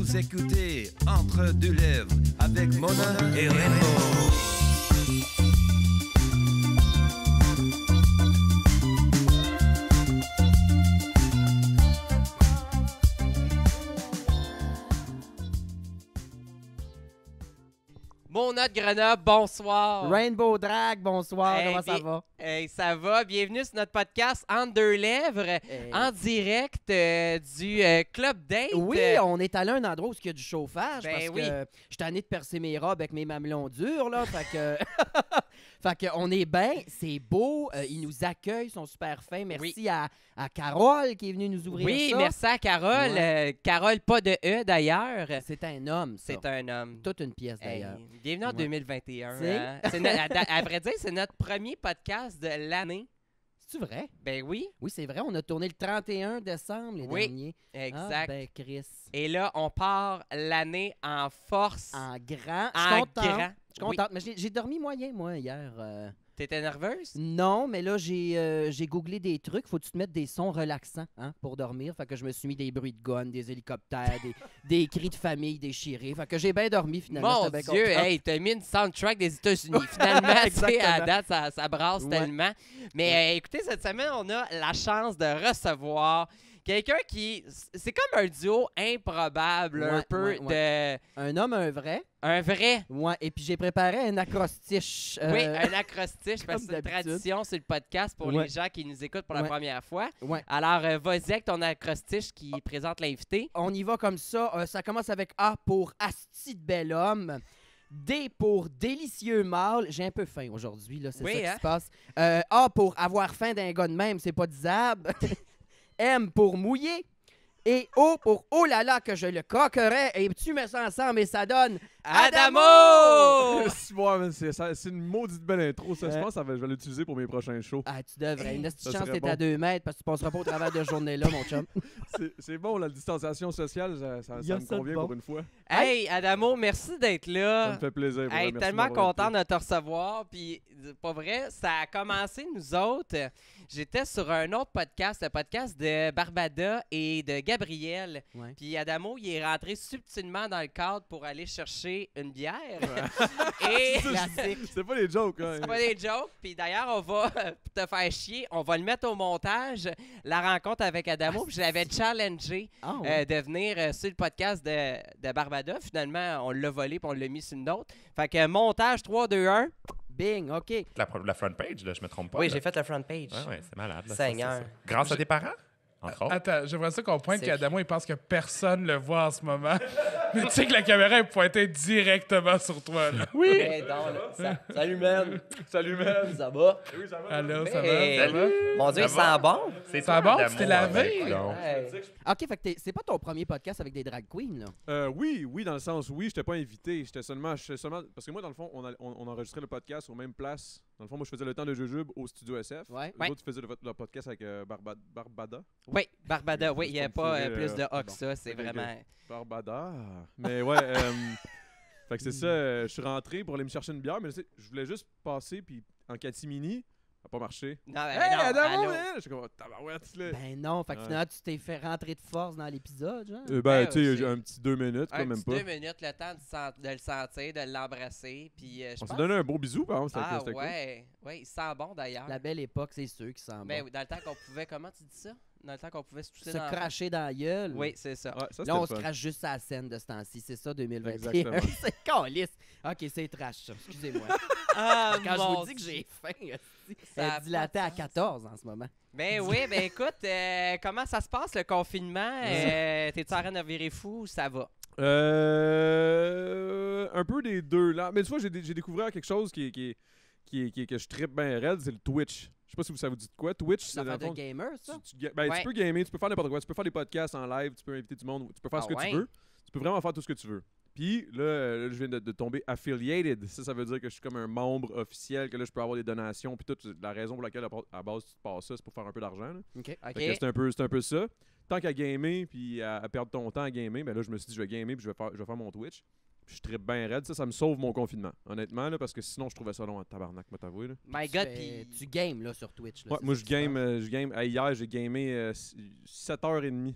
Vous écoutez Entre deux lèvres avec Mona et Rainbow. Mona de Grenoble, bonsoir. Rainbow Drag, bonsoir, Hey, comment ça va? Hey, ça va? Bienvenue sur notre podcast Entre deux lèvres, Hey. en direct du Club Date. Oui, on est allé à un endroit où il y a du chauffage Ben parce oui. que je suis tanné de percer mes robes avec mes mamelons durs, là, fait que... Fait qu'on est bien, c'est beau, ils nous accueillent, ils sont super fins. Merci à Carole qui est venue nous ouvrir Oui, ça. merci à Carole. Ouais. Carole, pas de E d'ailleurs. C'est un homme, ça. C'est un homme. Toute une pièce, d'ailleurs. Hey, bienvenue en Ouais. 2021. C'est- Hein? À vrai dire, c'est notre premier podcast de l'année. C'est-tu vrai? Ben oui, Oui, c'est vrai, on a tourné le 31 décembre, les Oui, derniers. exact. Ah, ben, Chris. Et là, on part l'année en force. En grand. Je En suis contente. grand. Je suis contente. Mais j'ai dormi moyen, moi, hier. T'étais nerveuse? Non, mais là, j'ai googlé des trucs. Faut que tu te mettes des sons relaxants pour dormir. Fait que je me suis mis des bruits de gun, des hélicoptères, des cris de famille déchirés. Fait que j'ai bien dormi, finalement. Mon J'étais bien Dieu, contente. hey, t'as mis une soundtrack des États-Unis. Finalement, tu sais, à Exactement. date, ça brasse Ouais. tellement. Mais écoutez, cette semaine, on a la chance de recevoir quelqu'un qui... C'est comme un duo improbable, un Ouais, peu, ouais, Un homme, un vrai. un vrai... Ouais, et puis j'ai préparé un acrostiche. Oui, un acrostiche, parce que c'est une d'habitude. tradition sur le podcast pour Ouais. les gens qui nous écoutent pour la Ouais. première fois. Ouais. Alors, vas-y avec ton acrostiche qui présente l'invité. On y va comme ça. Ça commence avec A pour Asti de bel homme. D pour délicieux mâle. J'ai un peu faim aujourd'hui, là, c'est Oui, ça qui hein? se passe. A pour avoir faim d'un gars de même, c'est pas disable. M pour mouiller. Et O pour oh là là que je le coquerais. Et tu mets ça ensemble et ça donne Adamo! C'est une maudite belle intro, ça. Je Ouais. pense que je vais l'utiliser pour mes prochains shows. Ah, tu devrais. Une petite Ça chance, serait t'es à bon. 2 mètres parce que tu passeras pas au travers de journée-là, mon chum. C'est bon, la distanciation sociale, ça Y a me ça de convient bon. pour une fois. Hey, Adamo, merci d'être Ça là. me fait plaisir. pour Hey, vrai. Merci tellement de m'avoir content invité. de te recevoir. Puis, pas vrai, ça a commencé, nous autres. J'étais sur un autre podcast, le podcast de Barbada et de Gabriel. Ouais. Puis, Adamo, il est rentré subtilement dans le cadre pour aller chercher une bière. Et Classique. C'est pas des jokes, hein. c'est pas des jokes. Puis, d'ailleurs, on va te faire chier. On va le mettre au montage, la rencontre avec Adamo. Puis, je l'avais challengé Ah, ouais. de venir sur le podcast de Barbada. Finalement, on l'a volé puis on l'a mis sur une autre. Fait que montage 3, 2, 1. Bing, OK. La front page, là, je me trompe pas. Oui, là. j'ai fait la front page. Ouais, c'est malade. Là, Seigneur. ça. Grâce à tes parents, entre autres. Attends, j'aimerais ça qu'on pointe C'est- qu'Adamo, il pense que personne le voit en ce moment. Mais tu sais que la caméra est pointée directement sur toi, là. Oui! Salut, man! Salut, man. Ça va? Oui, ça va. Allô, ça Hey. va? Ça va? Mon Dieu, Ça il va? sent bon! C'est Ça toi, va? Adamo, Tu t'es lavé? avec, donc. OK, fait que c'est pas ton premier podcast avec des drag queens, là. Oui, dans le sens, oui, j'étais pas invité. J'étais seulement. Parce que moi, dans le fond, on enregistrait le podcast aux mêmes places. Dans le fond, moi, je faisais le temps de Jujube au studio SF. Ouais. Les autres, ils faisaient le podcast avec Barbada. Oui, Barbada, oui, il n'y a Juste pour pas me fourrer, plus de A que bon. ça, c'est Ok, ok. vraiment... Barbada. Mais ouais, fait que c'est ça. Je suis rentré pour aller me chercher une bière, mais tu sais, je voulais juste passer, puis en catimini, ça n'a pas marché. Non, mais Hey, non, Adamo, allô. man! Je suis comme, oh, tabarouette, là. Ben non, fait que Ouais. finalement, tu t'es fait rentrer de force dans l'épisode, genre. Ben, Tu sais, c'est- j'ai un petit 2 minutes, Un quand même petit pas. 2 minutes, le temps de le sentir, de l'embrasser, puis je On s'est pense... donné un beau bisou, par exemple, Ah c'était cool. ouais, ouais, il sent bon d'ailleurs. La belle époque, c'est sûr qui s'en Ben va. oui, dans le temps qu'on pouvait, comment tu dis ça? Dans le temps qu'on pouvait se tousser Se dans la- cracher dans la gueule. Oui, c'est ça. Ouais, ça, Là, on se c'était le fun. crache juste à la scène de ce temps-ci. C'est ça, 2021. Exactement. c'est calice. OK, c'est trash, ça. Excusez-moi. Ah, Quand je mon vous dis que Dieu. j'ai faim, Ça a c'est dilaté pas à de 14 en ce moment. Ben oui, ben écoute, comment ça se passe le confinement? T'es-tu en train de virer fou ou ça va? Un peu des deux, là. Mais tu vois, j'ai découvert quelque chose que je trippe bien raide, c'est le Twitch. Je sais pas si ça vous dit de quoi. Twitch, C'est c'est dans affaire le fond... de gamer, ça? Ben, Ouais. tu peux gamer, tu peux faire n'importe quoi. Tu peux faire des podcasts en live, tu peux inviter du monde, tu peux faire Ah ce que ouais? tu veux. Tu peux vraiment faire tout ce que tu veux. Puis là, je viens de tomber affiliated. Ça veut dire que je suis comme un membre officiel, que là, je peux avoir des donations. Puis toute la raison pour laquelle, à la base, tu te passes ça, c'est pour faire un peu d'argent. là. OK. OK. Fait que c'est un peu ça. Tant qu'à gamer, puis à perdre ton temps à gamer, ben là, je me suis dit, je vais gamer, puis je vais faire mon Twitch. Puis je trippe bien raide. Ça me sauve mon confinement, honnêtement, là, parce que sinon, je trouvais ça long en tabarnak, moi, t'avouer. là. My Tu God, fais- puis... Tu games, là, sur Twitch. Là, Ouais, c'est moi, ça je qui se passe. game. Hier, j'ai gamé 7h30.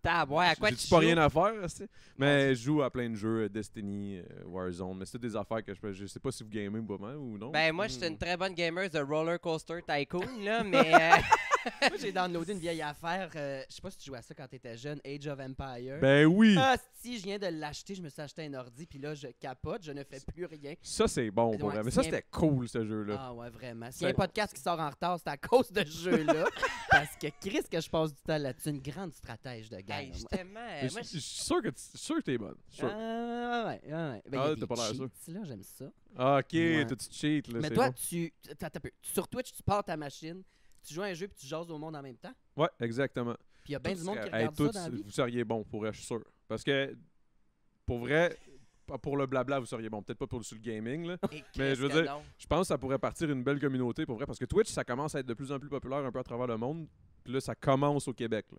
Tab, ouais, à quoi tu J'ai-tu pas joues? rien à faire, c'est? Mais je joue à plein de jeux, Destiny, Warzone, mais c'est des affaires que je sais pas si vous gamez pas mal ou non. Ben, moi, j'étais une très bonne gamer de Roller Coaster Tycoon, là, mais... Moi, j'ai downloadé une vieille affaire. Je sais pas si tu jouais à ça quand t'étais jeune, Age of Empire. Ben oui! Ah, si, je viens de l'acheter, je me suis acheté un ordi, puis là, je capote, je ne fais plus rien. Ça, c'est bon pour Ouais, vrai. Mais ça, c'est c'était cool, ce jeu-là. Ah ouais, vraiment. S'il y a un podcast qui sort en retard, c'est à cause de ce jeu-là. Parce que Chris, que je passe du temps là-dessus, une grande stratège de guerre. Hey, je suis tellement... Mais moi, je suis sûr que t'es bonne. Sûr. Ouais. Ben, Ah, y a t'as des pas l'air sûr. cheats, là, j'aime ça. Ah, ok, Ouais. toi, tu cheats, là. Mais c'est toi, bon. attends un peu. Sur Twitch, tu pars ta machine, tu joues à un jeu, puis tu jases au monde en même temps. Ouais, exactement. Puis il y a bien du monde qui Hey, regarde tous, ça dans la vie. vous seriez bon, pour vrai, je suis sûr. Parce que, pour vrai, pas pour le blabla, vous seriez bon. Peut-être pas pour sur le gaming, là. et mais je veux Christ que dire- non. Je pense que ça pourrait partir une belle communauté, pour vrai. Parce que Twitch, ça commence à être de plus en plus populaire un peu à travers le monde. Puis là, ça commence au Québec, là.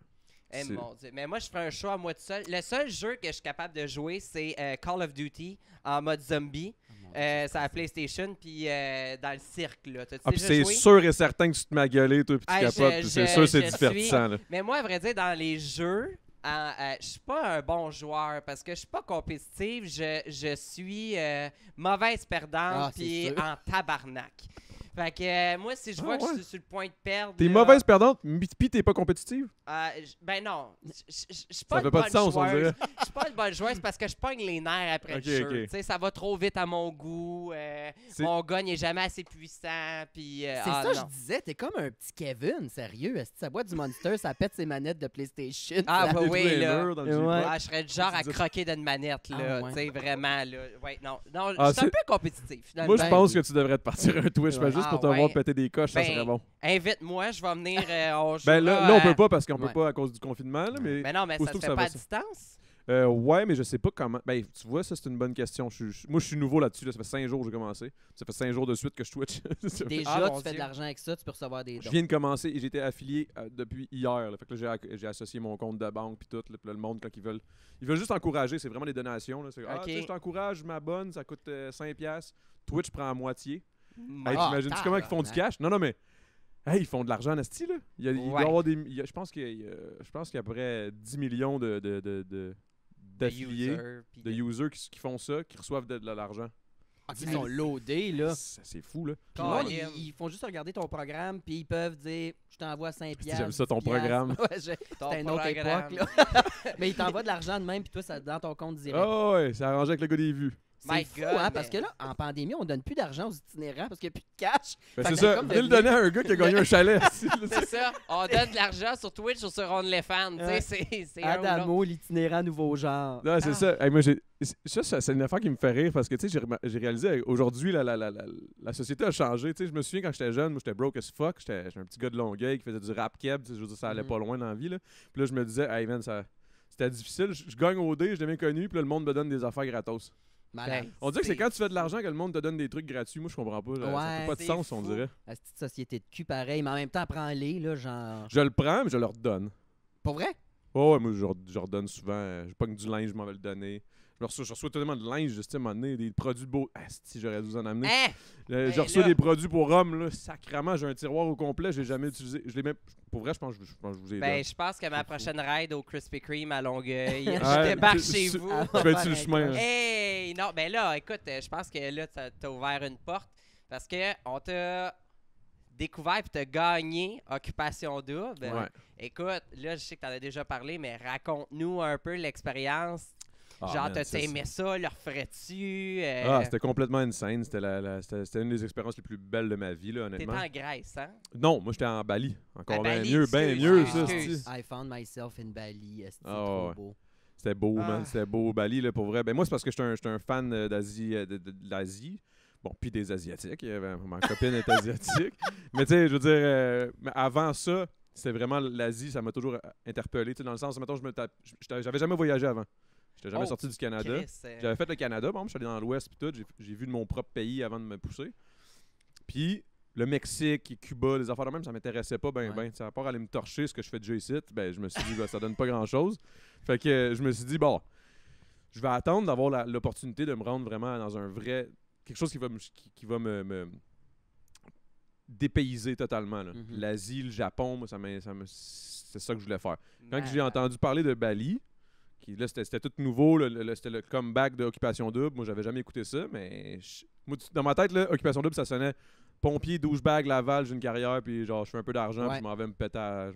Eh, C'est- mon Dieu. Mais moi, je ferais un choix à moi tout seul. Le seul jeu que je suis capable de jouer, c'est Call of Duty en mode zombie. Oh, mon C'est à la PlayStation, puis dans le cirque, là. T'as-tu Ah, puis déjà c'est joué? sûr et certain que tu te mets à gueuler, toi, puis tu Ah, capotes. je- puis c'est je- sûr c'est je divertissant, là. Mais moi, à vrai dire, dans les jeux, je suis pas un bon joueur parce que je suis pas compétitive. Je suis mauvaise perdante, Ah, c'est puis sûr. en tabarnak. Fait que moi, si je vois Ah, que je ouais. suis sur le point de perdre. T'es là, mauvaise perdante, puis t'es pas compétitive? ben non, je suis pas Ça une fait pas de bonne sens, on joueuse. dirait. Je suis pas une bonne joueuse parce que je pogne les nerfs après Ok, le jeu. ok. Tu sais, ça va trop vite à mon goût. C'est- Mon gun n'est jamais assez puissant. Puis, C'est ah, ça, non. je disais, t'es comme un petit Kevin, sérieux. Est-ce que ça boit du Monster, ça pète ses manettes de PlayStation? Ah, ça- bah oui, Détruire un là. mur dans le Ouais. J-Pop. Ah, je serais du genre à Tu dis- croquer d'une manette, là. Ah, ouais. Tu sais, vraiment, là. Ouais, non, non, Ah, je suis un c'est- peu compétitif, finalement. Moi, je Ben pense oui. que tu devrais te partir un Twitch, Ouais. mais juste pour te Ah, ouais. voir péter des coches, ça Ben, serait bon. Invite-moi, je vais venir. On Ben là, on peut pas parce qu'on Ouais. peut pas à cause du confinement, là, mais... Mais non, mais ça aussitôt se que fait ça pas va, à ça. distance. Ouais, mais je sais pas comment. Ben, tu vois, ça, c'est une bonne question. Moi, je suis nouveau là-dessus. Là. Ça fait 5 jours que j'ai commencé. Ça fait 5 jours de suite que je Twitch. Déjà, Ah, mon tu fais de Dieu. l'argent avec ça, tu peux recevoir des Je dons. viens de commencer et j'étais affilié depuis hier. Là. Fait que là, j'ai associé mon compte de banque puis tout. Là. Puis là, le monde, quand ils veulent juste encourager. C'est vraiment des donations. Là. C'est, Ok. tu sais, je t'encourage, je m'abonne, ça coûte 5$. Twitch prend à moitié. Hey, Ah, t'imagines-tu comment ils font du tabarnak. cash? Non, mais... Hey, ils font de l'argent en esti, là. Il doit y Ouais. avoir je pense qu'il y a à peu près 10 millions d'affiliés, users, puis de users qui font ça, qui reçoivent de l'argent. Ah, ils sont loadés, là. C'est fou, là. Puis le monde, Colin. ils font juste regarder ton programme, puis ils peuvent dire je t'envoie 5 piastres. J'aime ça, ton 10 piastres. programme. Ouais, ton c'était une autre programme. époque, là. Mais ils t'envoient de l'argent de même, puis toi, ça dans ton compte direct. Ah ouais, c'est arrangé avec le gars des vues. My C'est fou, God, hein, mais- parce que là, en pandémie, on donne plus d'argent aux itinérants parce qu'il n'y a plus de cash. Ben, Fait c'est que ça, comme venez le devenu- donner à un gars qui a gagné un chalet. esti, là, C'est ça. On donne de l'argent sur Twitch ou sur OnlyFans. Tu Ouais. sais, c'est un ou l'autre. Adamo, l'itinérant nouveau genre. Non, c'est Ah. ça. Hey, moi, c'est une affaire qui me fait rire parce que tu sais, j'ai réalisé aujourd'hui, la société a changé. Tu sais, je me souviens quand j'étais jeune, moi j'étais broke as fuck. J'étais un petit gars de Longueuil qui faisait du rap keb. Tu sais, je veux dire, ça allait Mhm. pas loin dans la vie. Là. Puis là, je me disais, hey man, c'était difficile. Je gagne au dé, je deviens connu, puis là, le monde me donne des affaires gratos. Malade. Ben, On dirait que c'est quand tu fais de l'argent que le monde te donne des trucs gratuits. Moi, je comprends pas. Là. Ça Ouais, fait pas de c'est sens, on fou. dirait. La petite société de cul, pareil, mais en même temps, prends-les, là, genre. Je le prends, mais je le redonne. Pour vrai? Oh, ouais, moi, je redonne souvent. Je pogne du linge, je m'en vais le donner. Je reçois tellement de linge, je sais, à un moment donné, des produits beaux. Ah, si, j'aurais dû vous en amener. Hein? Je Ben reçois là. des produits pour hommes, là, sacrément. J'ai un tiroir au complet, je l'ai jamais utilisé. Je l'ai même... Pour vrai, je pense que je vous ai Ben, donné. je pense que ma C'est prochaine ride au Krispy Kreme à Longueuil, Ouais, je débarque tu- chez tu- vous. Je vais être sur le chemin. hein. Hey! Non, ben là, écoute, je pense que là, t'as ouvert une porte parce que on t'a découvert et t'as gagné Occupation Double. Ouais. Écoute, là, je sais que t'en as déjà parlé, mais raconte-nous un peu l'expérience. Ah, Genre, man, t'as aimé ça, le referais-tu? Ah, c'était complètement insane. C'était une des expériences les plus belles de ma vie, là, T'étais honnêtement. en Grèce, hein? Non, moi, j'étais en Bali. Encore bien Bali, mieux, bien excuse, mieux, excuse. ça, Excuse. c'est-tu. I found myself in Bali. C'est Ah, trop ouais. beau. C'était beau, man. Ah. C'était beau, Bali, là, pour vrai. Ben, moi, c'est parce que j'étais un fan d'Asie, de l'Asie. Bon, puis des Asiatiques. Ma copine est asiatique. Mais tu sais, je veux dire, mais avant ça, c'est vraiment l'Asie, ça m'a toujours interpellé. Tu sais, dans le sens, mettons, j'avais jamais voyagé avant. J'étais jamais Oh, sorti du Canada. Chris, J'avais fait le Canada, bon, je suis allé dans l'Ouest, puis tout. J'ai vu de mon propre pays avant de me pousser. Puis le Mexique, Cuba, les affaires de même, ça m'intéressait pas ben, Ouais. ben. À part aller me torcher ce que je fais déjà ici, ben, je me suis dit, ben, ça donne pas grand-chose. Fait que je me suis dit, bon, je vais attendre d'avoir l'opportunité de me rendre vraiment dans un vrai... Quelque chose qui va me dépayser totalement. Là. Mhm. L'Asie, le Japon, moi, c'est ça que je voulais faire. Quand j'ai entendu parler de Bali, là, c'était tout nouveau, c'était le comeback d'Occupation Double. Moi, j'avais jamais écouté ça, mais moi, dans ma tête, là, Occupation Double, ça sonnait pompier, douchebag, Laval, j'ai une carrière, puis genre, je fais un peu d'argent, puis je m'en vais me péter à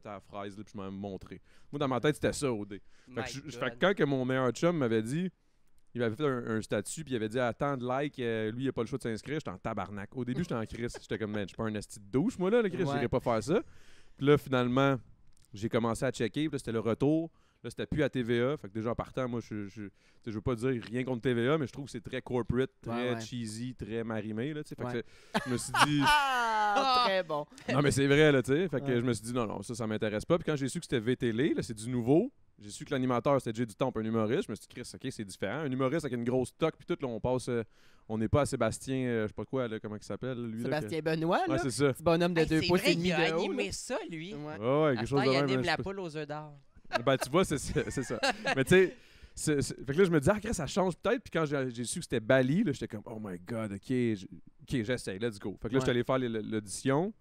la fraise, là, puis je m'en vais me montrer. Moi, dans ma tête, c'était ça, OD. Fait que quand que mon meilleur chum m'avait dit, il m'avait fait un statut, puis il avait dit à tant de likes, lui, il a pas le choix de s'inscrire, j'étais en tabarnak. Au début, j'étais en crise. J'étais comme, man, je suis pas un esti de douche, moi, là, le Chris, j'irais pas faire ça. Puis là, finalement, j'ai commencé à checker, puis là, c'était le retour. Là, c'était plus à TVA. Fait que déjà, en partant, moi, je veux pas dire rien contre TVA, mais je trouve que c'est très corporate, très cheesy, très marimé, là, tu sais. Fait que je me suis dit... Très bon. Non, mais c'est vrai, là, tu sais. Fait que je me suis dit, non, ça m'intéresse pas. Puis quand j'ai su que c'était VTL, là, c'est du nouveau. J'ai su que l'animateur, c'était Jay Dutombe, un humoriste. Je me suis dit, Chris, OK, c'est différent. Un humoriste avec une grosse toque, puis tout, là, on passe... on n'est pas à Sébastien, je sais pas quoi, là, comment il s'appelle, lui. Sébastien Benoît, là. Ouais, c'est ça. Petit bonhomme de 2 pouces et demi il a de haut. animé ça, lui. Ouais, quelque chose de il même. anime la poule aux œufs d'or. Ben, tu vois, c'est ça. Mais tu sais, fait que là, je me dis, Chris, ça change peut-être. Puis quand j'ai su que c'était Bali, là, j'étais comme, oh my God, OK, j'essaye, let's go. Fait que là, j'étais allé faire l'audition.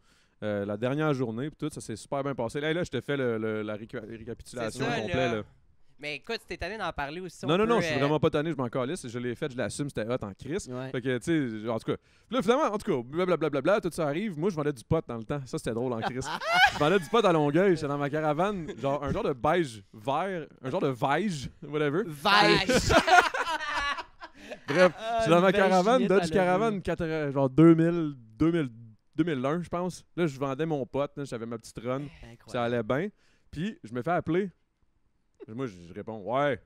La dernière journée, puis tout, ça s'est super bien passé. Là, je te fais la récapitulation complète. Là. Mais écoute, tu t'es tanné d'en parler aussi. Non, je suis vraiment pas tanné, je m'en calisse. Je l'ai fait, je l'assume, c'était hot en crise. Fait que, tu sais, en tout cas. Puis là, finalement, en tout cas, blablabla, tout ça arrive. Moi, je vendais du pot dans le temps. Ça, c'était drôle en crise. Je vendais du pot à Longueuil. J'étais dans ma caravane, genre un genre de beige vert, un genre de beige, whatever. Beige! Bref, j'étais dans ma caravane, Dodge Caravan, genre 2001, je pense. Là, je vendais mon pote, j'avais ma petite run. Ça allait bien. Puis, je me fais appeler. Moi, je réponds, ouais.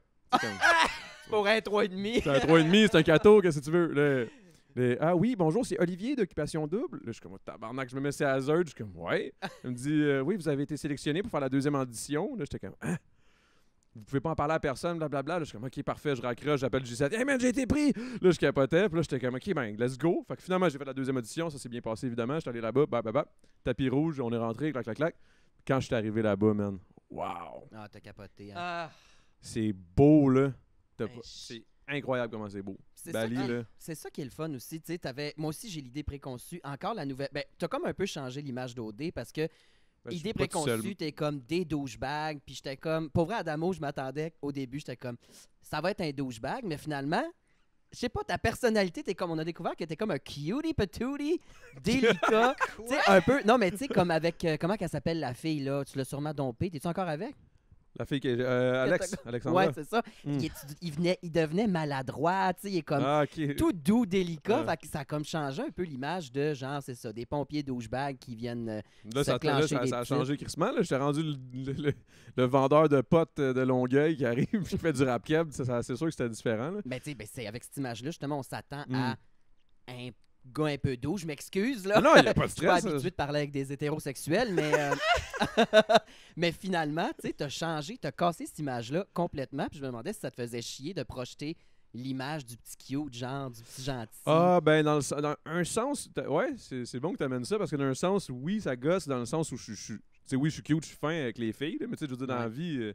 Pour un 3,5. C'est un 3,5, c'est un cateau, qu'est-ce que tu veux? Ah oui, bonjour, c'est Olivier d'Occupation Double. Là, je suis comme, tabarnak, je me mets c'est Hazard. Je suis comme, ouais. Il me dit, oui, vous avez été sélectionné pour faire la 2e audition. Là, j'étais comme, hein? Vous pouvez pas en parler à personne, blablabla. Là, je suis comme, OK, parfait, je raccroche, j'appelle J7. Hey man, j'ai été pris! Là, je capotais. Puis là, j'étais comme, OK, ben, let's go. Fait que finalement, j'ai fait la 2e audition. Ça s'est bien passé, évidemment. J'étais allé là-bas, tapis rouge, on est rentré, clac, clac, clac. Quand je suis arrivé là-bas, man, wow! Ah, t'as capoté. Hein. C'est beau, là. C'est incroyable comment c'est beau. Bali, là. C'est ça qui est le fun aussi. Moi aussi, j'ai l'idée préconçue. Encore la nouvelle. Ben, t'as comme un peu changé l'image d'OD parce que idée préconçue, t'es comme des douchebags. Puis j'étais comme. Pour vrai, Adamo, je m'attendais au début, j'étais comme. Ça va être un douchebag, mais finalement. Je sais pas, ta personnalité, t'es comme. On a découvert que t'es comme un cutie patootie, délicat. Tu sais, un peu. Non, mais tu sais, comme avec. Comment qu'elle s'appelle la fille, là? Tu l'as sûrement dompée. T'es-tu encore avec? La fille qui est. Alexandra. Ouais, c'est ça. Il devenait maladroit, tu sais, il est comme tout doux, délicat. Fait que ça a comme changé un peu l'image de genre, c'est ça, des pompiers douchebags qui viennent là, ça a changé crissement. J'étais rendu le vendeur de potes de Longueuil qui arrive et qui fait du rap keb. C'est sûr que c'était différent. Là. Mais tu sais, avec cette image-là, justement, on s'attend à un gars un peu doux, je m'excuse là. Non, il n'y a pas de stress. Je suis pas habitué de parler avec des hétérosexuels, mais mais finalement, tu sais, t'as changé, t'as cassé cette image-là complètement. Puis je me demandais si ça te faisait chier de projeter l'image du petit cute, genre du petit gentil. Ah, ben dans un sens, ouais, c'est bon que tu amènes ça parce que dans un sens, oui, ça gosse dans le sens où je suis cute, je suis fin avec les filles, là, mais tu sais, je veux dire, dans la vie,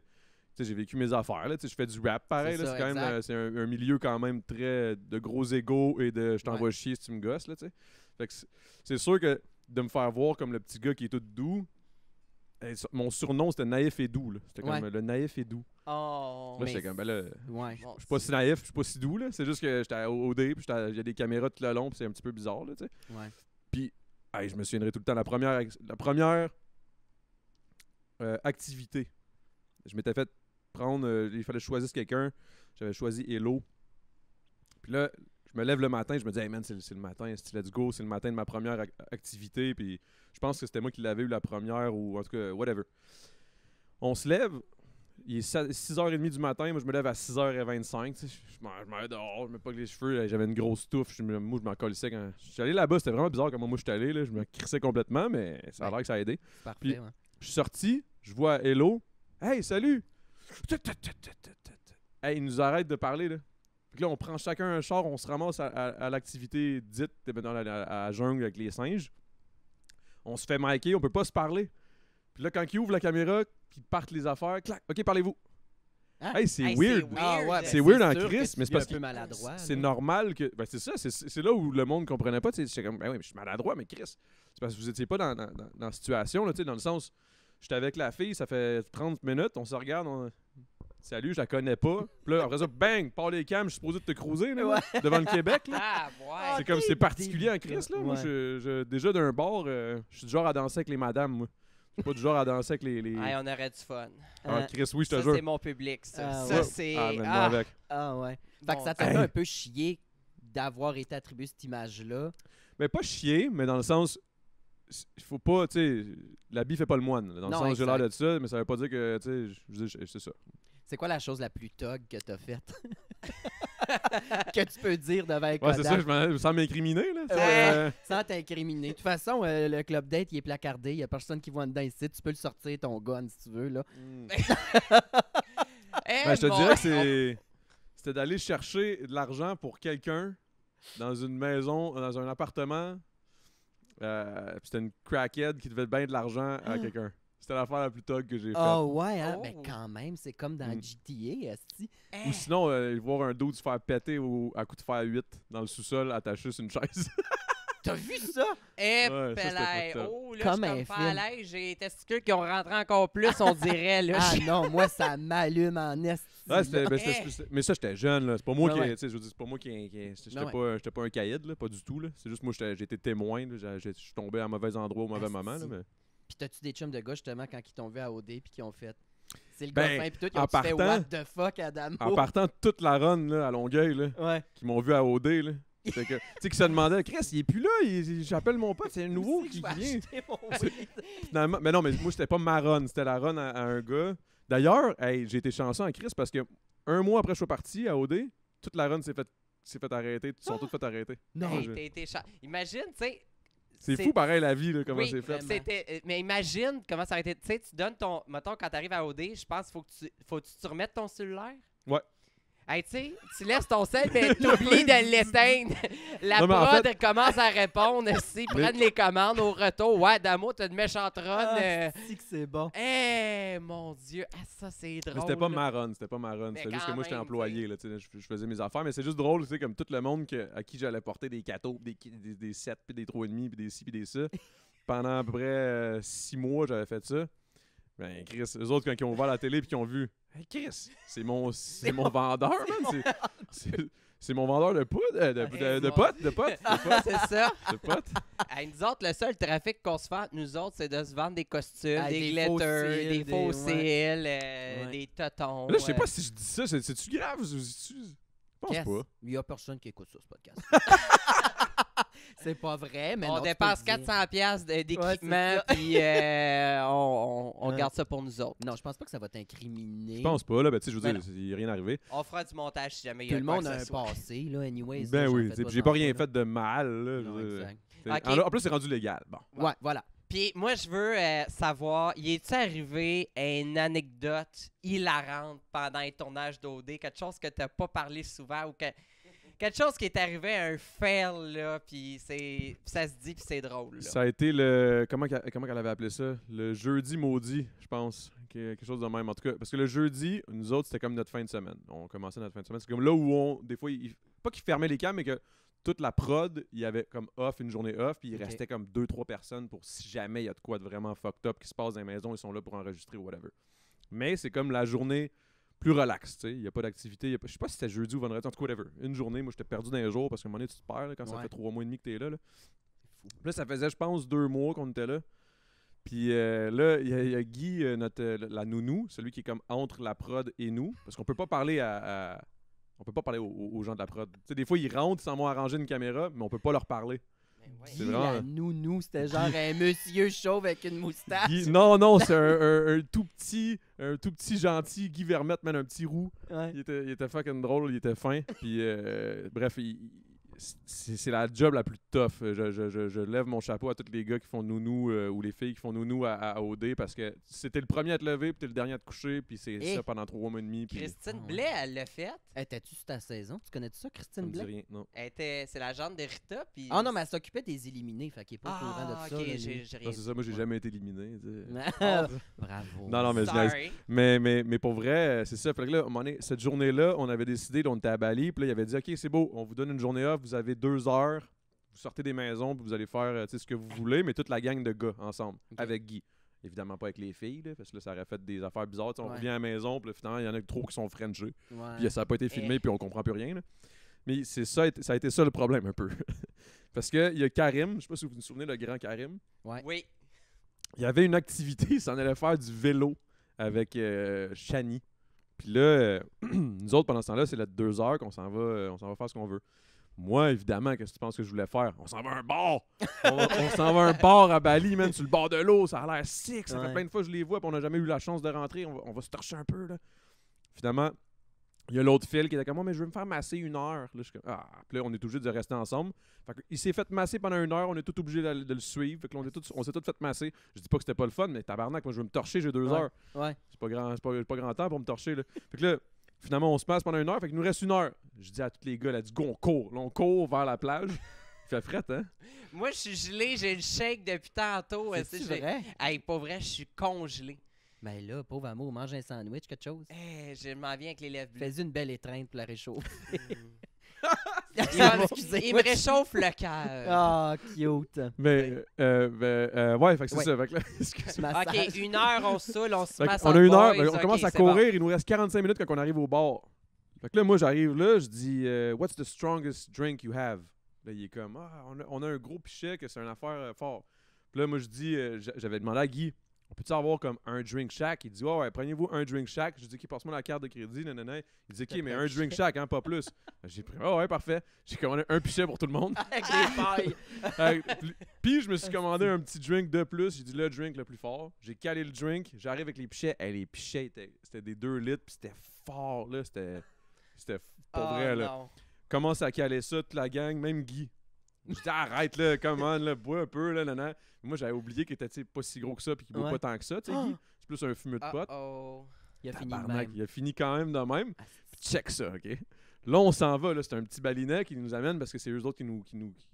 j'ai vécu mes affaires, là, je fais du rap pareil, c'est quand même c'est un milieu quand même très de gros égos et de je t'envoie chier si tu me gosses, là, tu sais. Fait que c'est sûr que de me faire voir comme le petit gars qui est tout doux, mon surnom c'était Naïf et doux, là. C'était comme le Naïf et doux. Oh, là, j'étais comme, ben là, je suis pas si naïf, je suis pas si doux, là. C'est juste que j'étais au OD, puis il y a des caméras tout le long, puis c'est un petit peu bizarre, là, tu sais. Ouais. Puis, je me souviendrai tout le temps, la première activité. Je m'étais fait prendre, il fallait que je choisisse quelqu'un. J'avais choisi Hello. Puis là, je me lève le matin, je me dis, hey man, c'est le matin, let's go, c'est le matin de ma première activité. Puis je pense que c'était moi qui l'avais eu la première, ou en tout cas, whatever. On se lève, il est 6h30 du matin, moi je me lève à 6h25. Je m'en vais dehors, je me poque les cheveux, j'avais une grosse touffe. Moi, je m'en colissais quand. Je suis allé là-bas, c'était vraiment bizarre comment moi je suis allé. Là, je me crissais complètement, mais ça a l'air que ça a aidé. Parfait, puis, je suis sorti, je vois Hello. Hey, salut! Hey, il nous arrête de parler, là. Puis là, on prend chacun un char, on se ramasse à l'activité dite dans la jungle avec les singes. On se fait micer, on peut pas se parler. Puis là, quand il ouvre la caméra, puis partent les affaires, clac, OK, parlez-vous. Hein? Hey, c'est weird. C'est weird en crise, mais c'est parce que c'est normal que... Ben, c'est ça, c'est là où le monde comprenait pas. J'étais comme, ben oui, je suis maladroit, mais Chris, c'est parce que vous étiez pas dans la situation, là, dans le sens... j'étais avec la fille, ça fait 30 minutes, on se regarde, salut, je la connais pas. Puis là, après ça, bang, par les cams, je suis supposé te cruiser là, devant le Québec. Là. Ah, ouais. C'est comme, c'est particulier en Christ. Là. Moi, déjà d'un bord, je suis du genre à danser avec les madames, moi. Je suis pas du genre à danser avec les... Hey, on aurait du fun. Ah, Chris, oui, je te Ça, jure. c'est mon public, ça. Ah, Ça, ouais. c'est... Ah, mais moi avec. Ah ouais. Fait que Bon. ça t'a fait un peu chier d'avoir été attribué cette image-là. Mais pas chier, mais dans le sens... Il faut pas, tu sais... L'habit fait pas le moine. Là. Dans Non, le sens, j'ai l'air exact. de ça, mais ça veut pas dire que, tu sais, c'est ça. C'est quoi la chose la plus tog que t'as faite? Que tu peux dire devant un Ouais, c'est ça, Kodak sans m'incriminer, là. tu sais, Ouais. Sans t'incriminer. De toute façon, le club date, il est placardé. Il n'y a personne qui voit dedans ici. Tu peux le sortir, ton gun, si tu veux. Là. Ben, je te dirais que c'était d'aller chercher de l'argent pour quelqu'un dans une maison, dans un appartement. Puis c'était une crackhead qui devait bien de l'argent à quelqu'un. C'était l'affaire la plus tog que j'ai faite. Oh ouais, hein? Oh. Ben quand même, c'est comme dans GTA, esti. Ou sinon, voir un dude se faire péter à coup de fer 8 dans le sous-sol attaché sur une chaise. T'as vu ça? Eh, Ouais, ça, c'était Pelay. fucked up. Oh, là, Comme je un suis comme pas film. à l'aise. J'ai les testicules qui ont rentré encore plus, on dirait. Là. Ah non, moi, ça m'allume en esti. Ouais, là. mais ça, j'étais jeune, là. C'est pas moi Ouais, qui. ouais. Tu sais, je veux dire, c'est pas moi qui. J'étais Ouais. pas un caïd, là. Pas du tout, là. C'est juste moi, j'étais témoin, là. Je suis tombé à mauvais endroit au mauvais Asti. moment, là. Mais... Puis t'as-tu des chums de gars, justement, quand ils t'ont vu à OD puis qui ont fait... C'est le Ben, gars fin, puis tout, ils en ont fait « partant- What the fuck, Adamo? » En partant toute la run, là, à Longueuil, là, Ouais. qui m'ont vu à OD, là. C'est que, tu sais, qui se demandaient, Chris, il est plus là, j'appelle mon pote, c'est un nouveau Où c'est qui que je vais vient. acheter mon C'est- weed? Finalement, mais non, mais moi, c'était pas ma run, c'était la run à un gars. D'ailleurs, hey, j'ai été chanceux en Chris parce que un mois après que je suis parti à OD, toute la run s'est fait arrêter, ils sont tous fait arrêter. Non. Hey, je- t'as été Imagine, tu sais. C'est fou pareil la vie, là, comment Oui, c'est fait. c'était, mais imagine comment ça aurait été. Tu sais, tu donnes ton. Mettons, quand t'arrives à OD, je pense qu'il faut que tu remettes ton cellulaire. Ouais. Hey, tu sais, tu laisses ton sel, mais t'oublies de l'éteindre. La Non, mais en prod commence à répondre. S'ils prennent les commandes au retour, ouais, Damo, t'as une méchante run. Ah, si que c'est bon. Mon Dieu, ah, ça c'est drôle. Mais c'était pas là. ma run, c'était pas ma run. Mais C'était juste que quand moi, j'étais même, employé, là, tu sais, je faisais mes affaires. Mais c'est juste drôle, tu sais, comme tout le monde à qui j'allais porter des cadeaux, des 7, puis des 3,5, puis des ci, puis des ça. Pendant à peu près 6 mois, j'avais fait ça. Ben, Chris, eux autres, quand ils ont ouvert la télé puis qu'ils ont vu, hey, Chris, c'est mon vendeur, man. C'est mon vendeur de poudre, de potes, C'est ça. de potes. Hey, nous autres, le seul trafic qu'on se fait entre nous autres, c'est de se vendre des costumes, Ah, des des faux glitters, cils, des faux des- cils, Ouais. des totons. Là, je sais pas si je dis ça, c'est-tu grave? Je pense Qu'est-ce? pas. Il y a personne qui écoute ça, ce podcast. C'est pas vrai, mais On non, tu dépense peux le dire. 400$ d'équipement, Ouais, c'est ça. puis on Ouais. garde ça pour nous autres. Non, je pense pas que ça va t'incriminer. Je pense pas, là. Ben, tu sais, je veux Ben dire, il est rien arrivé. On fera du montage si jamais il y Tout a le quoi monde que a ce un soit. passé, là, anyways. Ben là, oui, j'en tu fais sais, j'ai pas rien là. fait de mal, là. Non, je veux dire. exact. Ok. En plus, c'est rendu légal. Bon. Ouais, voilà. Puis moi, je veux savoir, y est-tu arrivé une anecdote hilarante pendant les tournages d'OD? Quelque chose que t'as pas parlé souvent ou quelque chose qui est arrivé à un fail, là, puis ça se dit, puis c'est drôle. Là. Ça a été le. Comment qu'elle avait appelé ça? Le jeudi maudit, je pense. Quelque chose de même. En tout cas, parce que le jeudi, nous autres, c'était comme notre fin de semaine. On commençait notre fin de semaine. C'est comme là où des fois, pas qu'ils fermaient les cams, mais que toute la prod, il y avait comme off, une journée off, puis il Ok. restait comme 2-3 personnes pour si jamais il y a de quoi de vraiment fucked up qui se passe dans les maisons, ils sont là pour enregistrer ou whatever. Mais c'est comme la journée plus relax, tu sais. Il n'y a pas d'activité. Je sais pas si c'était jeudi ou vendredi, en tout cas, whatever. Une journée, moi, j'étais perdu dans les jours parce qu'à un moment donné, tu te perds là, quand ça Ouais. fait 3 mois et demi que tu es là. Là, ça faisait, je pense, 2 mois qu'on était là. Puis là, il y a Guy, la nounou, celui qui est comme entre la prod et nous, parce qu'on peut pas parler on peut pas parler aux gens de la prod. Tu sais, des fois, ils rentrent, ils s'en vont arranger une caméra, mais on peut pas leur parler. Mais ouais. C'est Guy, vraiment- la nounou, c'était genre un monsieur chauve avec une moustache. Non, c'est un tout petit gentil Guy Vermette, man, un petit roux. Ouais. Il était fucking drôle, il était fin. Puis bref, c'est la job la plus tough. Je lève mon chapeau à tous les gars qui font nounou ou les filles qui font nounou à OD parce que c'était le premier à te lever puis t'es le dernier à te coucher puis c'est Et ça pendant 3 mois et demi. Puis Christine Ah ouais. Blais, elle l'a fait. Étais-tu sur ta saison? Tu connais-tu ça, ça Christine me dit Blais? rien, non. C'est la gendre de Rita. Puis... Ah non, mais elle s'occupait des éliminés, fait qu'il est pas au courant de Ah, ça. ok, là, lui. j'ai rien Non, c'est ça, moi j'ai jamais été éliminé. tu sais. Bravo. Non, mais je niaise. Sorry. Mais pour vrai, c'est ça. Fait que là, à un moment donné, cette journée-là, on avait décidé, là, on était à Bali, puis là, il avait dit, OK, c'est beau, on vous donne une journée off, vous avez 2 heures, vous sortez des maisons, puis vous allez faire tu sais, ce que vous voulez, mais toute la gang de gars ensemble, Ok. avec Guy. Évidemment pas avec les filles, là, parce que là, ça aurait fait des affaires bizarres. On Ouais. revient à la maison, puis là, finalement, il y en a trop qui sont frenchés. Ouais. Puis ça n'a pas été filmé, puis on comprend plus rien. Là. Mais c'est ça, ça a été ça le problème un peu. Parce qu'il y a Karim, je sais pas si vous vous souvenez, le grand Karim. Oui. Il y avait une activité, il s'en allait faire du vélo avec Shani. Puis là, nous autres, pendant ce temps-là, c'est là 2 heures qu'on s'en va faire ce qu'on veut. Moi, évidemment, qu'est-ce que tu penses que je voulais faire? On s'en va à un bar! on s'en va à un bar à Bali, même sur le bord de l'eau. Ça a l'air sick. Ça fait plein de fois que je les vois, puis on n'a jamais eu la chance de rentrer. On va se torcher un peu, là. Finalement, il y a l'autre fil qui était comme moi, mais je veux me faire masser 1 heure. Là, je suis comme, puis là, on est obligé de rester ensemble. Fait que, il s'est fait masser pendant 1 heure, on est tous obligés de le suivre. Fait que là, on s'est tous fait masser. Je dis pas que c'était pas le fun, mais tabarnak, moi je veux me torcher, j'ai 2 heures. Ouais. C'est pas grand temps pour me torcher. Là. Fait que là, finalement, on se passe pendant 1 heure, fait qu'il nous reste 1 heure. Je dis à tous les gars, là, du go, on court. Là, on court vers la plage. Il fait fret, hein? Moi, je suis gelé, j'ai le shake depuis tantôt. C'est vrai? Hey, pas vrai, je suis congelé. Ben là, pauvre amour, mange un sandwich, quelque chose. Je m'en viens avec les lèvres bleues. Fais-y une belle étreinte pour la réchauffer. Il me réchauffe le cœur. Ah, cute. Mais, ouais, fait que c'est ça. Fait que là, Massage. OK, 1 heure, on se saoule, on se fait masse on en a 1 heure, boys. on commence à OK, c'est bon. courir, il nous reste 45 minutes quand on arrive au bar. Fait que là, moi, j'arrive là, je dis What's the strongest drink you have? Là, il est comme on a un gros pichet que c'est une affaire fort. Puis là, moi, je dis j'avais demandé à Guy, on peut-tu avoir comme un drink chaque? Il dit ouais, prenez-vous un drink chaque. Je dis OK, passe-moi la carte de crédit. Non. Il dit OK, mais un drink chaque, hein, pas plus. J'ai pris ouais, parfait. J'ai commandé un pichet pour tout le monde. Avec les pailles. Puis je me suis commandé un petit drink de plus. J'ai dit le drink le plus fort. J'ai calé le drink. J'arrive avec les pichets. Les pichets, c'était des 2 litres. Puis c'était fort, là. C'était pas vrai, là. Non. Commence à caler ça, toute la gang, même Guy. Je dis arrête, là, comment, là, bois un peu, là, nan. Moi, j'avais oublié qu'il était pas si gros que ça. Puis qu'il boit pas tant que ça, tu sais, Guy. C'est plus un fumeux de pote. Il a fini de Tabarnak, même. il a fini quand même de même. Puis check ça, OK? Là, on s'en va. Là, c'est un petit balinet qui nous amène parce que c'est eux autres qui nous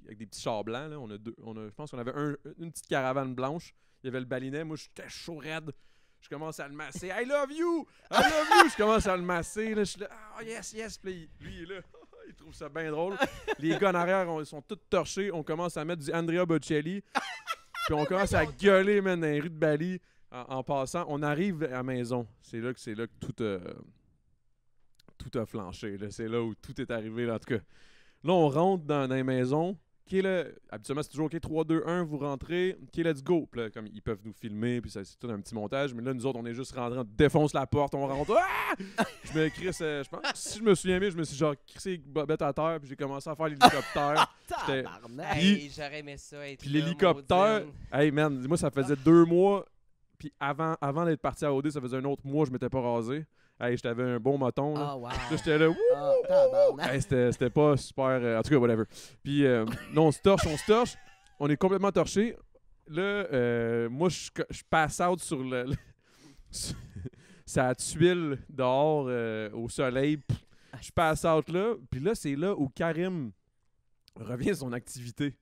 avec des petits chars blancs. Là. Je pense qu'on avait une petite caravane blanche. Il y avait le balinet. Moi, j'étais chaud raide. Je commence à le masser. I love you! I love you! Je commence à le masser. Là, je suis là. Oh, yes! Puis lui, il est là. Il trouve ça bien drôle. Les gars en arrière, ils sont tous torchés. On commence à mettre du Andrea Bocelli. Puis on commence à gueuler, man, dans les rues de Bali. En passant, on arrive à la maison. C'est là que tout a flanché. Là. C'est là où tout est arrivé. Là. En tout cas, là, on rentre dans les maisons. OK, là, habituellement, c'est toujours OK, 3, 2, 1, vous rentrez. OK, let's go. Puis là, comme ils peuvent nous filmer, puis c'est tout un petit montage. Mais là, nous autres, on est juste rentrés, on défonce la porte, on rentre. Je me crisse, je pense, si je me souviens bien, je me suis genre crissé bobette à terre, puis j'ai commencé à faire l'hélicoptère. Tabarnak. Hey, j'aurais aimé ça être Puis là, l'hélicoptère, maudine. hey man, moi, ça faisait 2 mois. Puis avant d'être parti à OD, ça faisait un autre mois, je m'étais pas rasé. Hey, j'avais un bon moton. Là. Ah, wow. Là, j'étais là, wouh! Ah, tabarnak. Hey, c'était pas super. En tout cas, whatever. Puis là, on se torche. On est complètement torché. Là, moi, je passe out sur sa tuile dehors au soleil. Je passe out là. Puis là, c'est là où Karim revient à son activité.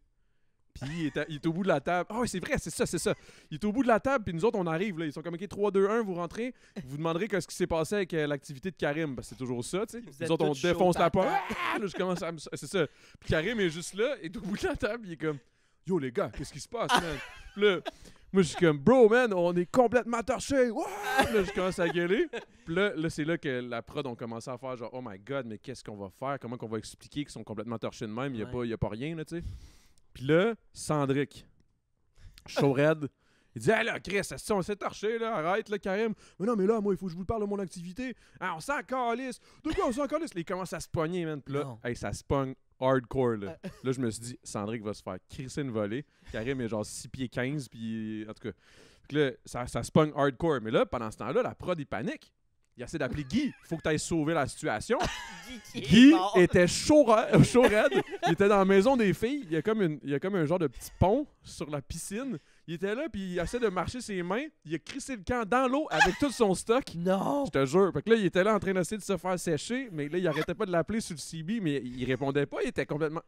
Puis il est au bout de la table. Ah oui, c'est vrai, c'est ça. Il est au bout de la table, puis nous autres, on arrive. Là. Ils sont comme, OK, 3, 2, 1, vous rentrez. Vous demanderez ce qui s'est passé avec l'activité de Karim. Parce que c'est toujours ça, tu sais. Nous autres, on défonce la porte. Là, je commence à c'est ça. Puis Karim est juste là, est au bout de la table, il est comme, yo, les gars, qu'est-ce qui se passe, man? Puis là, moi, je suis comme, bro, man, on est complètement torchés. Là, je commence à gueuler. Puis là, c'est là que la prod ont commencé à faire genre, oh my God, mais qu'est-ce qu'on va faire? Comment qu'on va expliquer qu'ils sont complètement torchés de même? Il n'y a pas rien, là, tu sais. Puis là, Sandrick, chaud raide, il dit, hey là, Chris, on s'est torché, là, arrête, là, Karim. Mais non, mais là, moi, il faut que je vous parle de mon activité. Ah, on s'en calisse. De quoi on s'en calisse? Là, il commence à se pogner, man. Puis là, hey, ça se pogne hardcore, là. Là, je me suis dit, Sandrick va se faire crisser une volée. Karim est genre 6 pieds 15, puis en tout cas. Puis là, ça se pogne hardcore. Mais là, pendant ce temps-là, la prod, il panique. Il essaie d'appeler Guy. Il faut que tu ailles sauver la situation. Guy était chaud raide. Il était dans la maison des filles. Il y a comme un genre de petit pont sur la piscine. Il était là, puis il essaie de marcher ses mains. Il a crissé le camp dans l'eau avec tout son stock. Non! Je te jure. Fait que là, il était là en train d'essayer de se faire sécher. Mais là, il arrêtait pas de l'appeler sur le CB, mais il répondait pas. Il était complètement...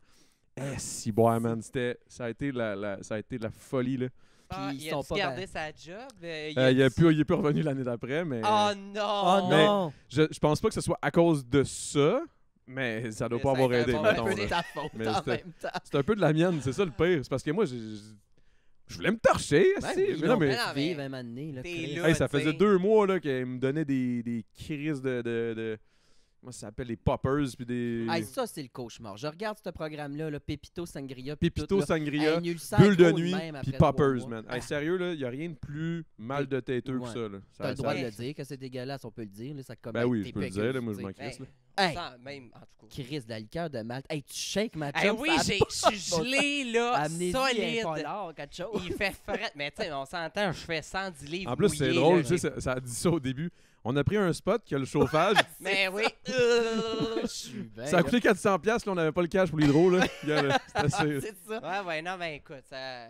si boy, man. Ça a été la folie, là. Ah, il a gardé sa job? Il est plus revenu l'année d'après, mais... Oh non! Oh non! Je pense pas que ce soit à cause de ça, mais ça doit pas avoir aidé, C'est mettons. un peu de ta faute Mais en même temps. c'est un peu de la mienne, c'est ça le pire. C'est parce que moi, je Je voulais me torcher, Oui, non, mais... vivre un moment donné, là, T'es Chris. là. Hey, ça t'sais. faisait 2 mois là, qu'elle me donnait des crises de... Comment ça s'appelle? Les poppers, puis des... Hey, ça, c'est le cauchemar. Je regarde ce programme-là, Pépito Sangria. Pépito Sangria, Hey, nul sang, bulle de gros nuit, même puis après 3 poppers, mois. man. Hey, sérieux, là, y a rien de plus mal de têteux que Ouais. ça, là. T'as le droit de ça- le dire, que c'est dégueulasse, on peut le dire. Là, ça Ben oui, je peux le dire, là, moi, je m'en crisse, là. Hey, Sans même, en tout cas. Chris, de la liqueur de Malte. Hey, tu shakes ma Hey, chum, oui, ça a je pas suis de bon gelé, là, Amnésie solide. incolore, quelque chose. Il fait fret, mais tu sais, on s'entend, je fais 110 livres En plus, c'est mouillés, drôle, là, tu sais, ça a dit ça au début. On a pris un spot qui a le chauffage. Mais oui. Je suis bien, Ça a là. coûté 400$, là, on n'avait pas le cash pour l'hydro, là. Regarde, là, c'est assez... C'est ça. Ouais, non, ben écoute, ça...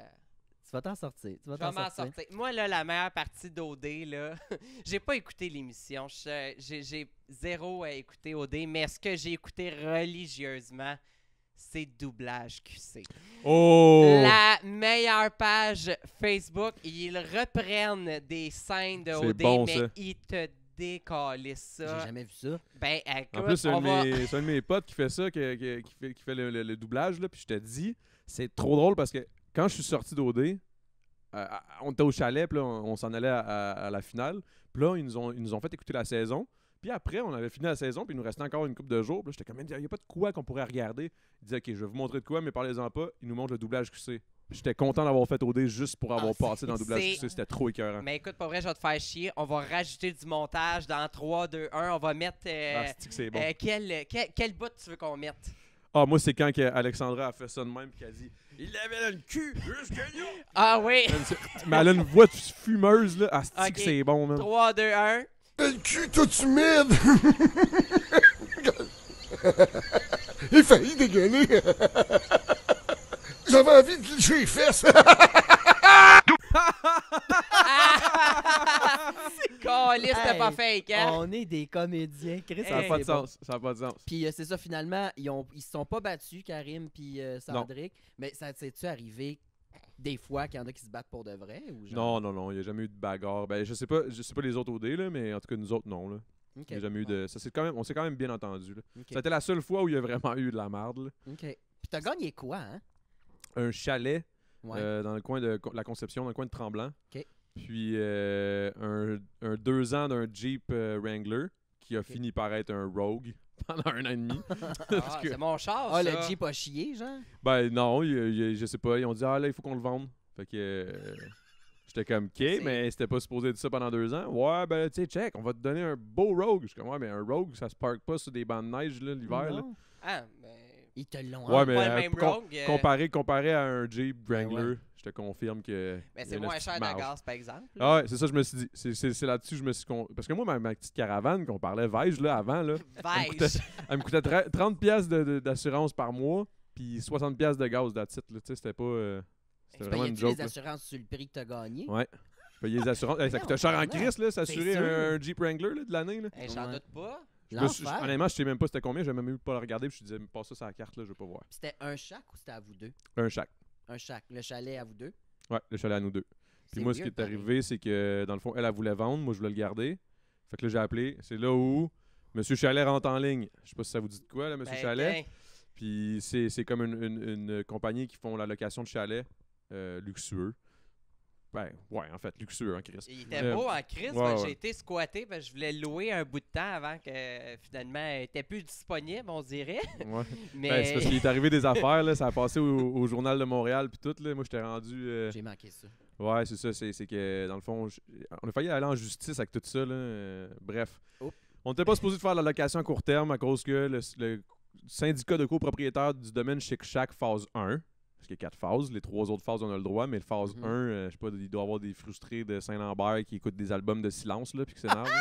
Tu vas t'en sortir. Tu vas Je vais t'en m'en sortir. sortir. Moi, là, la meilleure partie d'OD, là, j'ai pas écouté l'émission. J'ai zéro à écouter OD, mais ce que j'ai écouté religieusement, c'est Doublage QC. Oh! La meilleure page Facebook, ils reprennent des scènes de C'est OD, bon, mais ça. ils te décalissent J'ai ça. jamais vu ça. Ben, écoute, En plus, c'est on va... un de mes potes qui fait ça, qui fait le doublage, là, puis je te dis, c'est trop drôle parce que quand je suis sorti d'OD, on était au chalet, puis là, on s'en allait à la finale, puis là, ils nous ont fait écouter la saison, puis après, on avait fini la saison, puis il nous restait encore une couple de jours, puis là, j'étais comme, il n'y a pas de quoi qu'on pourrait regarder. Il disait, OK, je vais vous montrer de quoi, mais parlez-en pas, il nous montre le doublage QC. J'étais content d'avoir fait OD juste pour avoir passé dans le doublage c'est- QC, c'était trop écœurant. Mais écoute, pas vrai, je vais te faire chier. On va rajouter du montage dans 3, 2, 1. On va mettre... Ah, c'est-tu que c'est bon. Quel bout tu veux qu'on mette? Ah, moi, c'est quand que Alexandra a fait ça de même, puis qu'elle a dit, il avait dans le cul, jusque là. Ah oui! Mais elle a une voix fumeuse, là. Ah, c'est-tu Ok. que c'est bon, man. 3, 2, 1. Le cul tout humide! Il faillit dégueuler! J'avais envie de licher les fesses! Caliste, c'était Hey, pas fake, hein? On est des comédiens. Chris, Ça n'a Hey. pas de sens. Ça n'a pas de sens. Puis c'est ça, finalement, ils se sont pas battus, Karim puis Sandrick. Mais ça t'es-tu arrivé des fois qu'il y en a qui se battent pour de vrai? Ou genre... Non, il n'y a jamais eu de bagarre. Ben, je sais pas les autres OD, là, mais en tout cas, nous autres, non, là. Ok. Il n'y a jamais eu de... Ça, on s'est quand même bien entendu, là. Ok. Ça a été la seule fois où il y a vraiment eu de la merde, là. OK. Puis t'as gagné quoi, hein? Un chalet Ouais. dans le coin de la Conception, dans le coin de Tremblant. Ok. Puis un 2 ans d'un Jeep Wrangler qui a fini par être un Rogue pendant 1 an et demi. Parce Ah, que- c'est mon char, Ah, ça. le Jeep a chié, genre? Ben non, je sais pas. Ils ont dit, ah là, il faut qu'on le vende. Fait que j'étais comme, OK, C'est- mais c'était pas supposé être ça pendant 2 ans. Ouais, ben tu sais, check, on va te donner un beau Rogue. Je suis comme, ouais, mais un Rogue, ça se parque pas sur des bancs de neige là, l'hiver. Là. Non. Ah, ben... Ils te l'ont Ouais, mais pas le même Rogue. comparé à un Jeep Wrangler, ouais. je te confirme que. Mais il y c'est a une moins petite cher de marge. gaz, par exemple. là. Ah ouais, c'est ça, je me suis dit. C'est là-dessus que je me suis. Parce que moi, ma petite caravane qu'on parlait Veige, là, avant, là, Vache. elle me coûtait 30$ d'assurance par mois, puis 60$ de gaz d'attitude. Tu sais, c'était pas. C'était Tu vraiment une payais-tu joke. les là. assurances sur le prix que t'as gagné? Ouais. Je payais les assurances. Hey, ça coûtait cher en crise, là, s'assurer sûr. un Jeep Wrangler là, de l'année. Là. Hey, j'en Ouais. doute pas. L'enfer. Honnêtement, je sais même pas c'était combien. J'ai même eu pas le regarder. Puis je disais, passe ça sur la carte, là, je veux pas voir. Puis c'était un chaque ou c'était à vous deux? Un chaque. Un chaque. Le chalet à vous deux? Ouais, le chalet à nous deux. Puis C'est moi, ce qui weird, est pareil. arrivé, c'est que dans le fond, elle voulait vendre. Moi, je voulais le garder. Fait que là, j'ai appelé. C'est là où Monsieur Chalet rentre en ligne. Je sais pas si ça vous dit de quoi, là, Monsieur Ben, Chalet. ben, Puis c'est comme une compagnie qui font la location de chalets luxueux. Ben, ouais, en fait, luxueux, hein, Chris. il était beau en crise. ouais, ouais. J'ai été squatté parce que je voulais louer un bout de temps avant que finalement elle était plus disponible, on dirait. Ouais. Mais Ben, c'est parce qu'il est arrivé des affaires, là. Ça a passé au Journal de Montréal, puis tout, là. Moi, j'étais rendu. J'ai manqué ça. Ouais, c'est ça. C'est que, dans le fond, on a failli aller en justice avec tout ça, là. Bref. Oups. On n'était pas supposé de faire la location à court terme à cause que le syndicat de copropriétaires du domaine Chic Shack phase 1, parce qu'il y a 4 phases, les 3 autres phases, on a le droit, mais le phase 1, je sais pas, il doit y avoir des frustrés de Saint-Lambert qui écoutent des albums de silence, là, puis qui s'énervent. Là.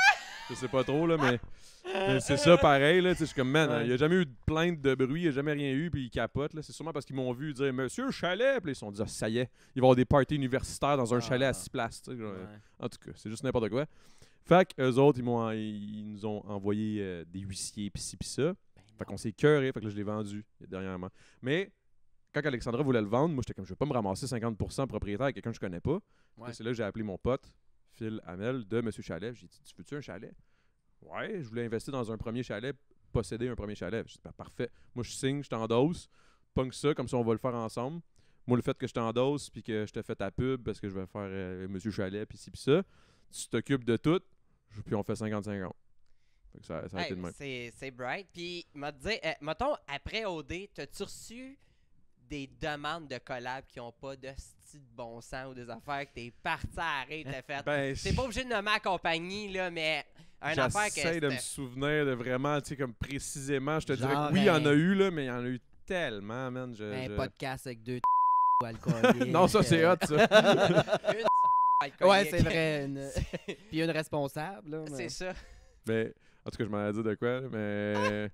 Je sais pas trop, là, mais c'est ça pareil, là. Tu sais, je suis comme, man, il n'y a jamais eu de plainte de bruit, il n'y a jamais rien eu, puis ils capotent, là. C'est sûrement parce qu'ils m'ont vu dire, Monsieur Chalet, puis ils se sont dit, ah, ça y est, il va y avoir des parties universitaires dans un chalet à 6 places, tu sais. Ouais. En tout cas, c'est juste n'importe quoi. Fait qu'eux autres, ils nous ont envoyé des huissiers, pis ci, pis ça. Fait qu'on s'est cœuré, fait que là, je l'ai vendu dernièrement. Mais quand Alexandra voulait le vendre, moi, j'étais comme, je vais pas me ramasser 50% propriétaire avec quelqu'un que je connais pas. Ouais. C'est là que j'ai appelé mon pote, Phil Hamel, de Monsieur Chalet. J'ai dit, tu veux-tu un chalet? Ouais, je voulais investir dans un premier chalet, posséder un premier chalet. J'ai dit, ben, parfait. Moi, je signe, je t'endosse, punk ça, comme ça, on va le faire ensemble. Moi, le fait que je t'endosse puis que je te fais ta pub parce que je vais faire Monsieur Chalet puis ci puis ça, tu t'occupes de tout, puis on fait 50-50. Fait que ça a été de même. C'est bright. Puis, mettons, après OD, t'as-tu reçu des demandes de collab qui n'ont pas de style de bon sens ou des affaires que t'es parti à arrêter, t'as fait? T'es pas obligé de nommer la compagnie, là, mais une affaire que j'essaie de me souvenir de vraiment, tu sais, comme précisément, je te dirais que oui, il Genre, y en a eu, là, mais il y en a eu tellement, man. Un podcast avec 2 alcooliques. Non, ça, c'est hot, ça. Ouais, c'est vrai. Puis une responsable, là. C'est ça. Ben, en tout cas, je m'en ai dit de quoi, là, mais...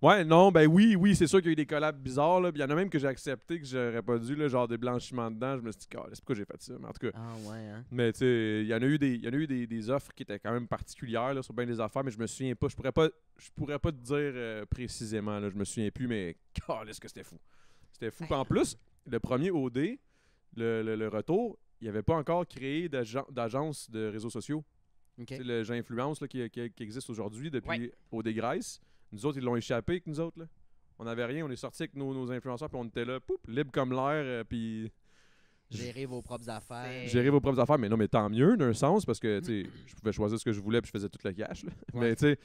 Ouais, non, ben oui, c'est sûr qu'il y a eu des collabs bizarres, là. Il y en a même que j'ai accepté que j'aurais pas dû, là, genre des blanchiments dedans. Je me suis dit, c'est pourquoi j'ai fait ça, mais en tout cas... Ah ouais, hein? Mais tu sais, il y en a eu des offres qui étaient quand même particulières, là, sur bien des affaires, mais je me souviens pas. Je pourrais pas te dire précisément, là, je me souviens plus, mais est-ce que c'était fou. C'était fou. Puis en plus, le premier OD, le retour, il n'y avait pas encore créé d'agence de réseaux sociaux. Okay. C'est le J'influence là, qui existe aujourd'hui depuis OD Grèce. Nous autres, ils l'ont échappé avec nous autres. Là. On n'avait rien, on est sortis avec nos influenceurs, puis on était là, libre comme l'air, puis... Gérer vos propres affaires. Gérer vos propres affaires, mais non, mais tant mieux d'un sens, parce que, tu sais, je pouvais choisir ce que je voulais, puis je faisais tout le cash. Là. Ouais. Mais, tu sais...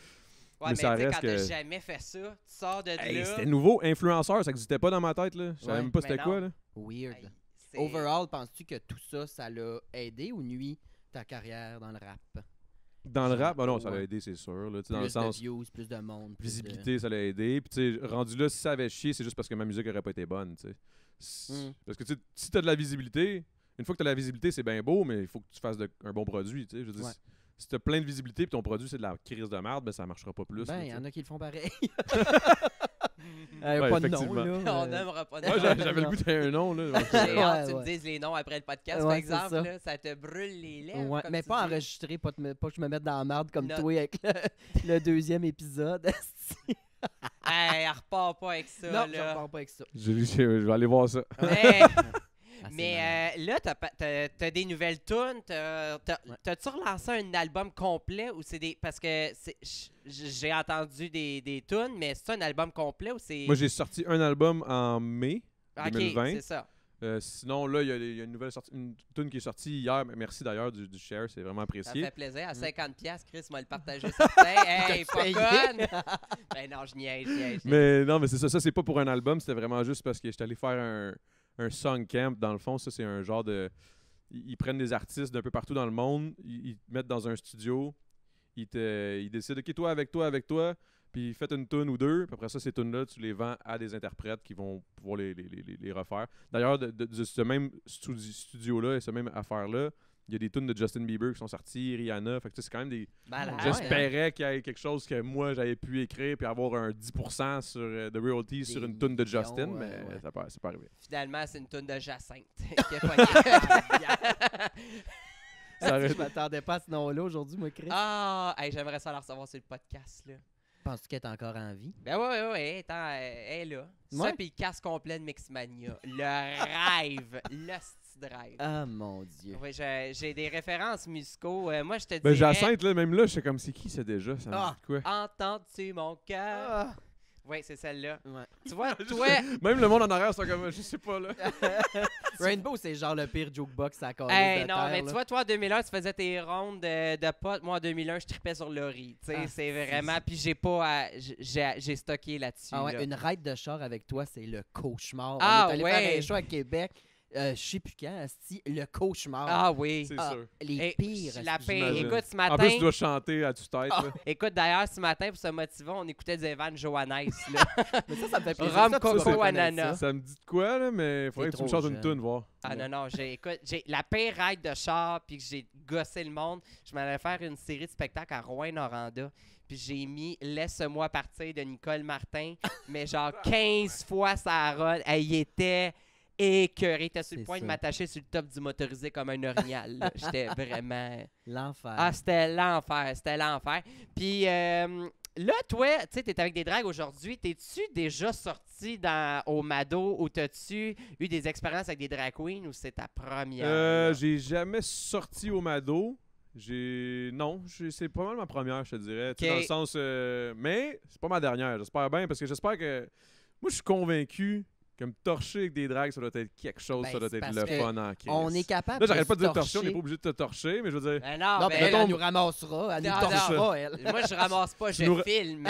Ouais, mais ça reste quand t'as jamais fait ça, tu sors de là... C'était nouveau, influenceur, ça n'existait pas dans ma tête, là. Je savais Ouais. même pas c'était Mais quoi, non. là. Weird. C'est- Overall, penses-tu que tout ça, ça l'a aidé ou nuit ta carrière dans le rap? Dans le rap, non, ça l'a Ouais. aidé, c'est sûr, là. Tu sais, dans Plus le sens... de views, plus de monde. Plus Visibilité, ça l'a aidé. Puis, tu sais, rendu là, si ça avait chié, c'est juste parce que ma musique aurait pas été bonne, tu sais. Parce que, tu sais, si t'as de la visibilité, une fois que t'as de la visibilité, c'est bien beau, mais il faut que tu fasses un bon produit, tu sais. Je veux dire, Ouais. si t'as plein de visibilité et ton produit, c'est de la crise de merde, ben ça marchera pas plus. Ben, là, il y tu en sais. a qui le font pareil. Ouais, Pas de nom, effectivement. là. On n'aimera pas de Moi, nom. j'avais le goût d'avoir un nom, là. J'ai Ouais, hâte que tu ouais. me dises les noms après le podcast, Ouais, par c'est exemple. ça. Là, ça te brûle les lèvres. Ouais, comme mais tu pas dis. enregistré, pas que je me mette dans la merde comme Non. toi avec le deuxième épisode. Hey, repars pas avec ça. Non, je là. repars pas avec ça. Je vais aller voir ça. Mais, Ah, c'est mais là, t'as des nouvelles tunes. T'as-tu relancé un album complet ou c'est des. Parce que j'ai entendu des tunes, mais c'est un album complet ou c'est. Moi, j'ai sorti un album en mai Ok, 2020. c'est ça. Sinon, là, il y a une nouvelle sortie, une tune qui est sortie hier. Merci d'ailleurs du share, c'est vraiment Ça apprécié. fait plaisir. À 50$, Chris m'a le partagé certain. Hey, pas payé? conne! Ben non, je niaise. Mais non, mais c'est ça. Ça, c'est pas pour un album. C'était vraiment juste parce que j'étais allé faire un song camp. Dans le fond, ça, c'est un genre de... Ils prennent des artistes d'un peu partout dans le monde. Ils te mettent dans un studio. Ils décident, OK, toi, avec toi. Puis faites une tune ou deux. Puis après ça, ces tunes-là, tu les vends à des interprètes qui vont pouvoir les refaire. D'ailleurs, de ce même studio-là et cette même affaire-là, il y a des tunes de Justin Bieber qui sont sorties, Rihanna. Fait que tu sais, c'est quand même des... Malade. J'espérais qu'il y ait quelque chose que moi, j'avais pu écrire puis avoir un 10% sur de royalties sur une tune de Justin, millions, mais ouais. c'est pas arrivé. Finalement, c'est une toune de Jacinthe qui est pas Ça aurait- Je m'attendais pas à ce nom-là aujourd'hui, moi, Chris. Ah, hey, j'aimerais ça la recevoir sur le podcast, là. Penses-tu qu'elle est encore en vie? Ben ouais, attends, elle est là. Ouais. Ça, puis le casque complet de Mixmania. Le rêve, le style de rêve. Ah, mon Dieu. Oui, j'ai des références musicaux. Moi, je te Ben, dirais... Jacinthe, là, même là, je sais comme, c'est qui ça déjà? Ça me Ah. dit quoi? Entends-tu mon cœur? Ah, Oui, c'est celle-là. ouais. Tu vois, toi... Même le monde en arrière, c'est comme, je sais pas, là. Rainbow, c'est genre le pire jukebox à cause Hey, de non, terre, mais là. tu vois, toi, en 2001, tu faisais tes rondes de potes. Moi, en 2001, je tripais sur Laurie. Tu sais, Ah, c'est vraiment... Puis j'ai pas... j'ai stocké là-dessus. Ah ouais, là. une ride de char avec toi, c'est le cauchemar. Ah, On est allé ouais. faire un show à Québec, je sais plus quand, asti, le cauchemar. Ah oui. C'est Ah, sûr. les Hey, pires. la asti, pire. j'imagine. Écoute, ce En matin... plus, tu dois chanter à tue-tête, Ah. là. Écoute, d'ailleurs, ce matin, pour se motiver, on écoutait du Evan Johannes. Là. Mais ça me fait plaisir. Rhum, Ça, tu dois coco, reconnaître ananas. ça. Ça me dit de quoi, là, mais il faudrait que tu me trop chantes une jeune. tune, voir. Ah non, j'ai la pire ride de char, puis que j'ai gossé le monde. Je m'en allais faire une série de spectacles à Rouyn-Noranda. Puis j'ai mis Laisse-moi partir de Nicole Martin, mais genre 15 fois ça run. Elle était écœurée. T'es sur le C'est point de ça. m'attacher sur le top du motorisé comme un orignal. là. J'étais vraiment... L'enfer. Ah, c'était l'enfer. Puis là, toi, tu sais, t'es avec des dragues aujourd'hui. T'es-tu déjà sorti au Mado ou t'as-tu eu des expériences avec des drag queens ou c'est ta première? là? J'ai jamais sorti au Mado. C'est pas mal ma première, je te dirais. Tu sais, Ok. dans le sens... mais c'est pas ma dernière, j'espère bien, parce que j'espère que... Moi, je suis convaincu Comme torcher avec des drags, ça doit être quelque chose, Ben, ça doit c'est être parce le que fun en crise. On est capable Là, j'arrête pas de dire se torcher, on n'est pas obligé de te torcher, mais je veux dire... Ben Non, ben, elle nous ramassera. Elle nous Non, torchera, elle. moi, je ramasse pas, je nous- filme.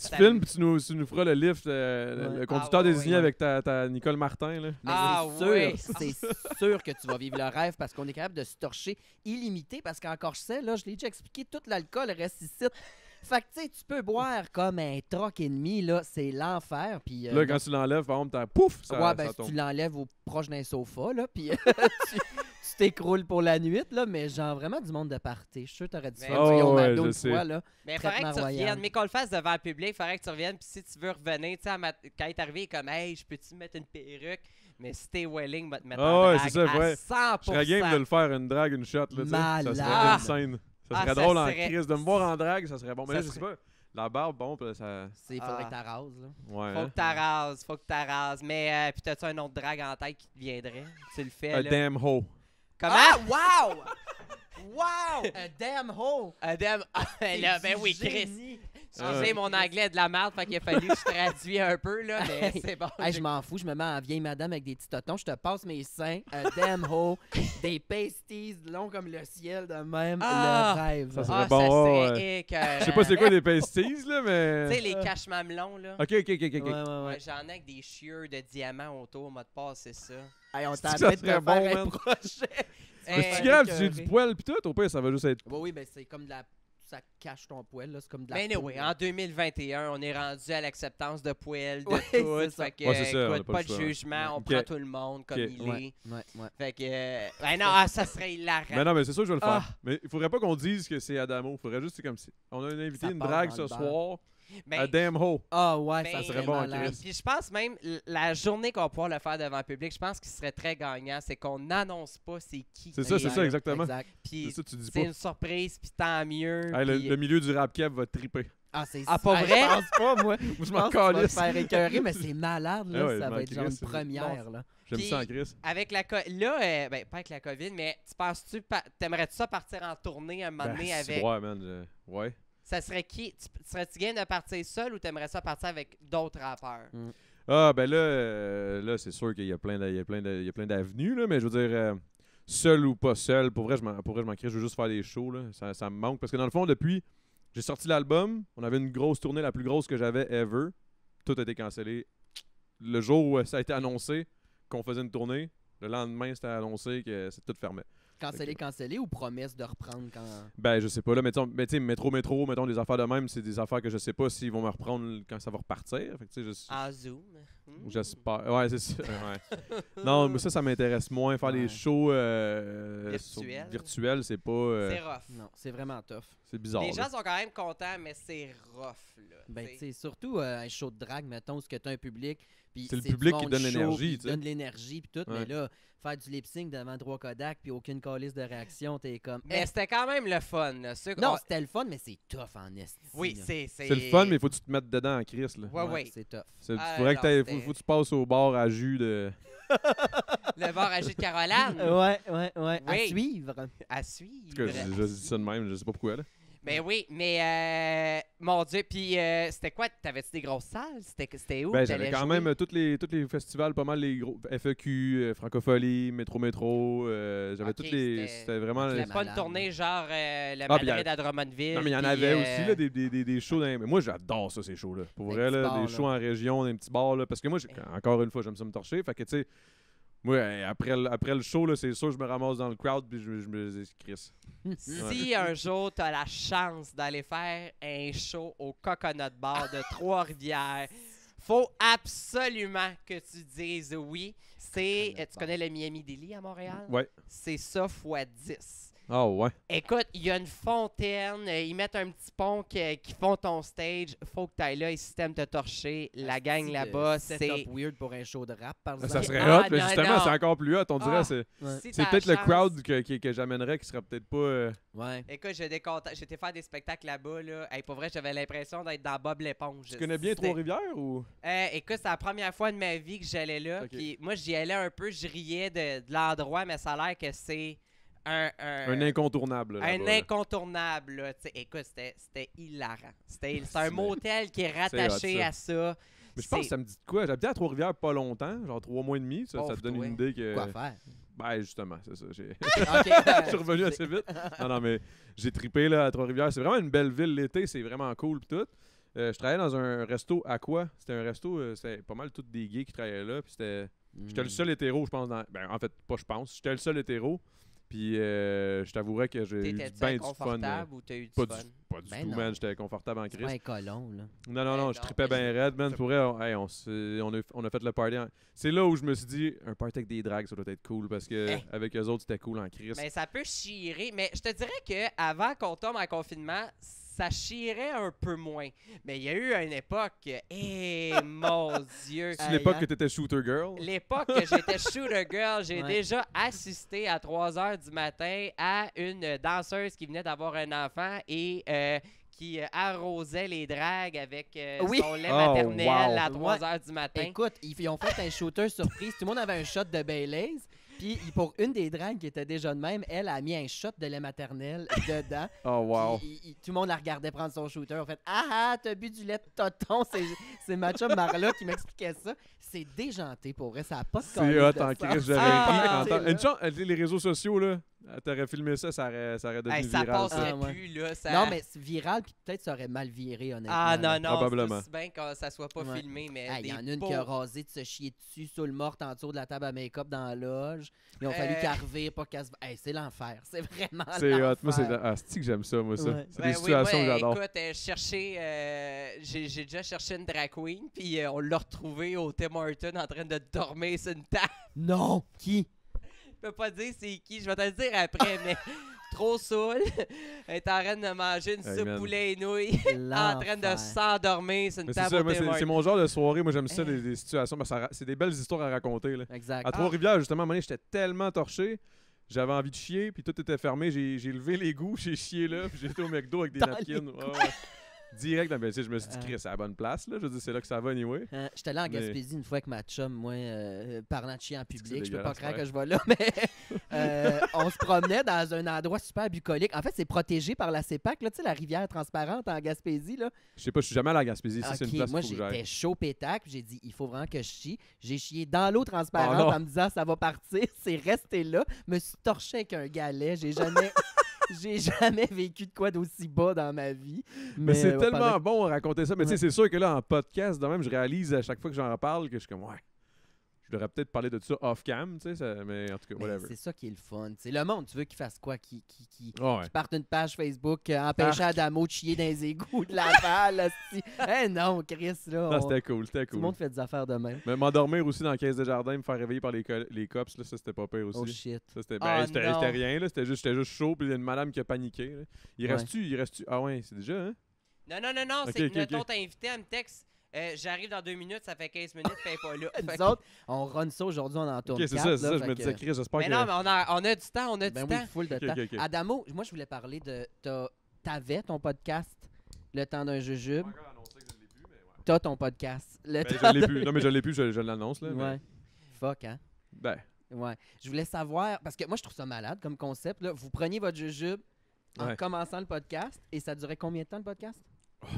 Tu filmes puis tu nous feras le lift, le conducteur Ah, ouais, désigné ouais. avec ta Nicole Martin. Là. Mais Ah, c'est sûr, ouais. c'est sûr que tu vas vivre le rêve parce qu'on est capable de se torcher illimité parce qu'encore je sais, là, je l'ai déjà expliqué, tout l'alcool reste ici. Fait que tu sais, tu peux boire comme un troc et demi, là, c'est l'enfer. Puis Là, quand tu l'enlèves, par exemple, pouf, ça, ouais, ben, ça si tombe. tu l'enlèves proche d'un sofa, là, puis tu t'écroules pour la nuit, là, mais genre vraiment du monde de party. Je suis sûr que t'aurais dû Mais- faire Oh, du Guillaume ouais, Mado je une sais. fois, là. Mais il faudrait que tu Traitement royal. reviennes. Mais qu'on le fasse devant le public, il faudrait que tu reviennes. Puis si tu veux revenir, tu sais, quand il est arrivé, il est comme, hey, je peux-tu mettre une perruque? Mais si t'es Welling, va te mettre Ah en ouais, drague c'est ça, à ouais. 100%. Je serais game de le faire une drague, une shot. Là, tu sais. Ça serait Malade. une scène. Ça Ah, serait ça drôle en serait- crise. De me voir en drague, ça serait bon. Mais Ça là, je sais serait- pas. La barbe, bon, puis ça. Il faudrait Ah. que t'arrases, là. Ouais. Faut hein. que t'arrases, faut que t'arrases. Mais puis t'as-tu un autre drague en tête qui te viendrait? Tu le fais, A là. damn hoe. Comment? Ah, wow! Wow! A damn hole! Adam, là, ben oui, Chris. Génie. Excusez, mon anglais est de la merde, fait qu'il a fallu que je traduise un peu, là, mais c'est bon. Hey, je m'en fous, je me mets en vieille madame avec des petits totons, je te passe mes seins, un damn hoe, des pasties longs comme le ciel de même, Ah! le rêve. Ça serait Ah, bon, ça serait ouais. écœurant. Je sais pas c'est quoi des pasties, là, Tu mais. sais, les caches-mamelons, là. Ok, ok, ok, ok. Ouais, ouais, Ouais, ouais. j'en ai avec des chieurs de diamants autour, mode passe, c'est ça. Hey, on C'est t'a que ça de te serait faire bon, un man. projet. Mais Eh, c'est grave, écœuré. j'ai du poil pis tout, au pire, ça va juste être. Oui, ben c'est comme de la... Ça cache ton poil, là, c'est comme de la Mais peau, anyway, là. en 2021, on est rendu à l'acceptance de poêle, de Ouais, tout. c'est ça. Fait que, Ouais, c'est ça, on a écoute, pas pas le de choix. jugement, on Ok. prend tout le monde comme Ok. il Ouais, est. ouais. Fait que, ben non, ah, ça serait hilarant. Mais non, mais c'est sûr que je vais le faire. Ah. Mais il faudrait pas qu'on dise que c'est Adamo. Il faudrait juste, c'est comme si. On a invité Ça une part drague dans ce le beurre. soir. Ben, A damn hoe. Ah ouais, ben, ça serait bon, malade. Chris. Puis je pense même, la journée qu'on va pouvoir le faire devant le public, je pense qu'il serait très gagnant, c'est qu'on n'annonce pas c'est qui. C'est ça, c'est ça, exactement. Exact. Puis C'est ça, tu dis c'est pas. une surprise, puis tant mieux. Hey, puis- le milieu du rap cap va triper. Ah, c'est Ah, pas Hey, vrai? Je pense pas, moi. Moi, je Je m'en pense que tu vas te calisse. faire écœurer, mais c'est malade, là. Ah ouais, ça je m'en va être genre une crisse. première, là. J'aime Puis- ça en crise. Avec la là, ben pas avec la COVID, mais tu penses-tu, t'aimerais-tu ça partir en tournée un moment donné avec. Ouais, man. Ouais. Ça serait qui? Serais-tu game de partir seul ou t'aimerais ça partir avec d'autres rappeurs? Ah, ben là c'est sûr qu'il y a plein d'avenues, là, mais je veux dire, seul ou pas seul, pour vrai, je m'en crisse, je veux juste faire des shows, là. Ça me manque. Parce que dans le fond, depuis, j'ai sorti l'album, on avait une grosse tournée, la plus grosse que j'avais ever. Tout a été cancellé. Le jour où ça a été annoncé qu'on faisait une tournée, le lendemain, c'était annoncé que c'est tout fermé. Cancellé ou promesse de reprendre quand. Ben, je sais pas. Là, mais tu sais, métro, mettons, des affaires de même, c'est des affaires que je sais pas s'ils vont me reprendre quand ça va repartir. Fait que, tu sais, En Zoom? j'espère. Ouais, c'est ça. Ouais. Non, mais ça m'intéresse moins. Faire Ouais. des shows Virtuels. c'est pas. C'est rough. Non, c'est vraiment tough. C'est bizarre. Les là. gens sont quand même contents, mais c'est rough, là. Ben, t'sais. tu sais, surtout un show de drague, mettons, où tu as un public. puis C'est le du public qui monde donne chaud, l'énergie, puis tu sais. donne l'énergie, puis tout. Ouais. Mais là, faire du lip-sync devant 3 Kodak, puis aucune calice de réaction, t'es comme. Mais c'était quand même le fun, là. Ceux Non, qu'on- c'était le fun, mais c'est tough en esti. Oui, là. c'est... C'est le fun, mais il faut que tu te mettes dedans en crise. Là. Ouais, ouais. C'est tough. Ah, Faudrait non, que c'était- faut que tu passes au bar à jus de. Le bar à jus de Caroline. Ouais. À Oui. suivre. À suivre. En tout cas, je dis ça de même, je sais pas pourquoi. Là. Ben oui, mais mon Dieu, puis c'était quoi? T'avais-tu des grosses salles? C'était où? Ben, que j'avais t'allais quand jouer? même tous les festivals, pas mal les gros FEQ, Francophonie, Métro. J'avais Ok, toutes les. c'était- C'était vraiment. C'était les- pas une malade. tournée genre le Ah, puis Madrid à Drummondville. Non, mais il y en puis, avait aussi, là, des shows. Mais moi, j'adore ça, ces shows-là. Pour Des vrai, petits là, bars, des là. shows en région, des petits bars. Là, parce que moi, encore une fois, j'aime ça me torcher. Fait que, tu sais, moi, après le show, là, c'est sûr, je me ramasse dans le crowd puis je me dis, Chris. Si un jour t'as la chance d'aller faire un show au Coconut Bar de Trois-Rivières, faut absolument que tu dises oui. C'est, tu connais le Miami Deli à Montréal? Ouais. C'est ça fois 10. Ah, ouais. Écoute, il y a une fontaine, ils mettent un petit pont qui font ton stage. Faut que tu ailles là, ils système te torcher. La gang Asti de là-bas, setup c'est... weird pour un show de rap, par exemple. Ça serait Ah, hot, mais non, justement, non. c'est encore plus hot. On dirait, Ah. c'est Si c'est t'as peut-être la le chance- crowd que j'amènerais qui serait peut-être pas. Ouais. Écoute, j'étais faire des spectacles là-bas. Là. Hey, pour vrai, j'avais l'impression d'être dans Bob l'éponge. Tu connais bien C'était- Trois-Rivières ou. Écoute, c'est la première fois de ma vie que j'allais là. Ok. Puis moi, j'y allais un peu, je riais de l'endroit, mais ça a l'air que c'est Un incontournable. un là-bas, là. incontournable. Là. Écoute, c'était hilarant. C'est un C'est- motel qui est rattaché hot, ça. à ça. Mais je pense que ça me dit de quoi? J'habitais à Trois-Rivières pas longtemps, genre 3 mois et demi. Ça te donne une idée que... Quoi faire? Ben, justement, c'est ça. OK. Je suis revenu assez vite. Non, mais j'ai trippé là, à Trois-Rivières. C'est vraiment une belle ville l'été. C'est vraiment cool pis tout. Je travaillais dans un resto Aqua. C'était un resto, c'était pas mal tous des gays qui travaillaient là. Puis j'étais le seul hétéro, je pense. Ben, en fait, pas je pense. J'étais le seul hétéro. Puis je t'avouerais que j'ai eu bien du fun. Confortable ou t'as eu du Pas fun? Pas du Ben tout, non. man. J'étais confortable en C'est crise. pas un colon, là. Non, je trippais bien raide, man. Pour vrai, on a fait le party. C'est là où je me suis dit, un party avec des drags, ça doit être cool parce que avec eux autres, c'était cool en crise. Mais ça peut chirer. Mais je te dirais qu'avant qu'on tombe en confinement, ça chirait un peu moins. Mais il y a eu une époque, mon Dieu. C'est l'époque que t'étais shooter girl. L'époque que j'étais shooter girl, j'ai déjà assisté à 3 h du matin à une danseuse qui venait d'avoir un enfant et qui arrosait les dragues avec son lait maternel à 3 h du matin. Écoute, ils ont fait un shooter surprise. Tout le monde avait un shot de Baileys. Puis pour une des dragues qui était déjà de même, elle a mis un shot de lait maternel dedans. Oh, wow. Puis, tout le monde la regardait prendre son shooter. On fait « Ah, t'as bu du lait de toton. » C'est ma chum Marla qui m'expliquait ça. C'est déjanté pour vrai. Ça n'a pas de C'est hot en crise. crise. J'avais ri. Une chance, les réseaux sociaux, là, t'aurais filmé ça aurait devenu ça viral. passerait plus, là. Ça... Non, mais c'est viral, puis peut-être ça aurait mal viré, honnêtement. Ah non, probablement. c'est aussi bien que ça soit pas filmé, mais il y en a une qui a rasé de se chier dessus sur le mort en dessous de la table à make-up dans la loge. Ils ont fallu qu'elle revire, pas qu'elle se... c'est l'enfer. C'est vraiment C'est l'enfer. hot. Moi, c'est que j'aime ça, moi, ça. Ouais. C'est des situations que j'adore. Écoute, j'ai déjà cherché une drag queen, puis on l'a retrouvée au Tim Hortons en train de dormir sur une table. Non! Qui? Je peux pas dire c'est qui, je vais te le dire après, mais trop saoul. Elle est en train de manger une soupe poulet et nouilles, en train de s'endormir sur une table au Tim Hortons. C'est mon genre de soirée. Moi, j'aime ça, des situations. C'est des belles histoires à raconter. Là. Exact. À Trois-Rivières, justement, à un moment donné, j'étais tellement torché. J'avais envie de chier, puis tout était fermé. J'ai levé les goûts, j'ai chié là, puis j'étais au McDo avec des napkins. Direct dans le je me suis dit, Chris, c'est à la bonne place. Là. Je veux dire, c'est là que ça va, anyway. J'étais là en Gaspésie une fois avec ma chum, moi, parlant de chier en public. Je peux pas croire ouais. que je vais là, mais on se promenait dans un endroit super bucolique. En fait, c'est protégé par la CEPAC, là, tu sais, la rivière transparente en Gaspésie. Là. Je sais pas, je suis jamais allé à Gaspésie. Ça, c'est une place moi, où j'étais chaud pétac. J'ai dit, il faut vraiment que je chie. J'ai chié dans l'eau transparente en me disant, ça va partir. C'est resté là. Me suis torché avec un galet. J'ai jamais vécu de quoi d'aussi bas dans ma vie. Mais c'est tellement bon à raconter ça. Mais tu sais, c'est sûr que là, en podcast, de même, je réalise à chaque fois que j'en parle que je suis comme, je devrais peut-être parler de ça off-cam, tu sais, mais en tout cas, whatever. C'est ça qui est le fun. T'sais, le monde, tu veux qu'il fasse quoi? Qui parte une page Facebook, empêcher Adamo de chier dans les égouts de Laval. Non, Chris, là. Non, c'était cool. Tout le monde fait des affaires de même. Mais m'endormir aussi dans la caisse de jardin, me faire réveiller par les cops, là, ça, c'était pas pire aussi. Oh shit. Ça, c'était rien, là. C'était juste chaud, puis il y a une madame qui a paniqué. Là. Il reste-tu? Ah ouais, c'est déjà, hein? Non, c'est que notre autre invité, elle me texte. J'arrive dans 2 minutes, ça fait 15 minutes, puis elle n'est pas là. Nous autres, on run ça aujourd'hui, on en tourne 4. C'est ça, je me disais, Chris, j'espère que... Mais non, mais on a du temps, Oui, full de temps. Adamo, moi, je voulais parler de... T'avais ton podcast, Le temps d'un jujube. T'as ton podcast. Je l'ai plus. Non, mais je l'ai plus, je l'annonce, là. Ouais. Fuck, hein? Ben... Ouais. Je voulais savoir, parce que moi, je trouve ça malade comme concept. Là. Vous preniez votre jujube en commençant le podcast, et ça durait combien de temps, le podcast?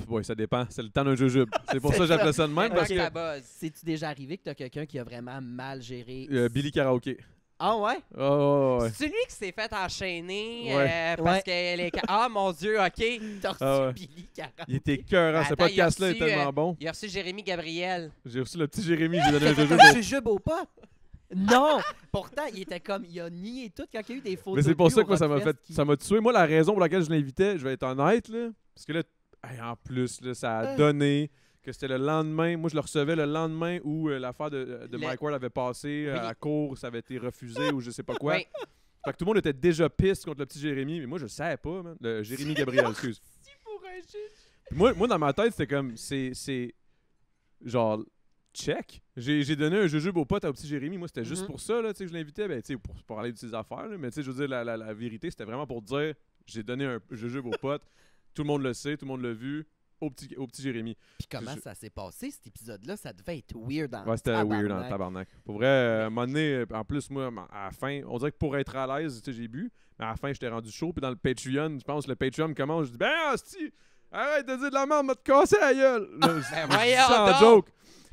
Oui, ça dépend. C'est le temps d'un jujube. C'est pour ça que j'appelais ça de même. Parce que... C'est-tu déjà arrivé que tu as quelqu'un qui a vraiment mal géré? Billy Karaoke. Ah ouais? Ouais. C'est lui qui s'est fait enchaîner parce qu'elle est... Ah mon Dieu, OK. T'as reçu Billy Karaoke. Il était cœurant. Ce podcast-là est tellement bon. Il a reçu Jérémy Gabriel. J'ai reçu le petit Jérémy. J'ai donné un jujube. Un jujube au pot? Non! Pourtant, il était comme... Il a nié tout quand il y a eu des photos. Mais c'est pour ça que ça m'a fait... Ça m'a tué. Moi, la raison pour laquelle je l'invitais, je vais être honnête, là, parce que là, en plus, là, ça a donné que c'était le lendemain. Moi, je le recevais le lendemain où l'affaire de Mike Ward avait passé à court, ça avait été refusé ou je sais pas quoi. Oui. Fait que tout le monde était déjà pisse contre le petit Jérémy, mais moi, je le savais pas, man. Le Jérémy Gabriel, excuse. Moi, dans ma tête, c'était comme, c'est genre, check. J'ai donné un jujube au pote au petit Jérémy. Moi, c'était juste pour ça, là, tu sais, je l'invitais, ben, tu sais, pour parler de ses affaires, là. Mais tu sais, je veux dire, la vérité, c'était vraiment pour dire, j'ai donné un jujube au pote. Tout le monde le sait, tout le monde l'a vu. Au petit Jérémy. Puis comment ça s'est passé, cet épisode-là? Ça devait être weird en c'était weird en tabarnak. Pour vrai, à un moment donné, en plus, moi, à la fin, on dirait que pour être à l'aise, tu sais, j'ai bu, mais à la fin, j'étais rendu chaud. Puis dans le Patreon, je pense, le Patreon commence, je dis, ben, hostie, arrête de dire de la merde, m'a te casser la gueule. Sans joke.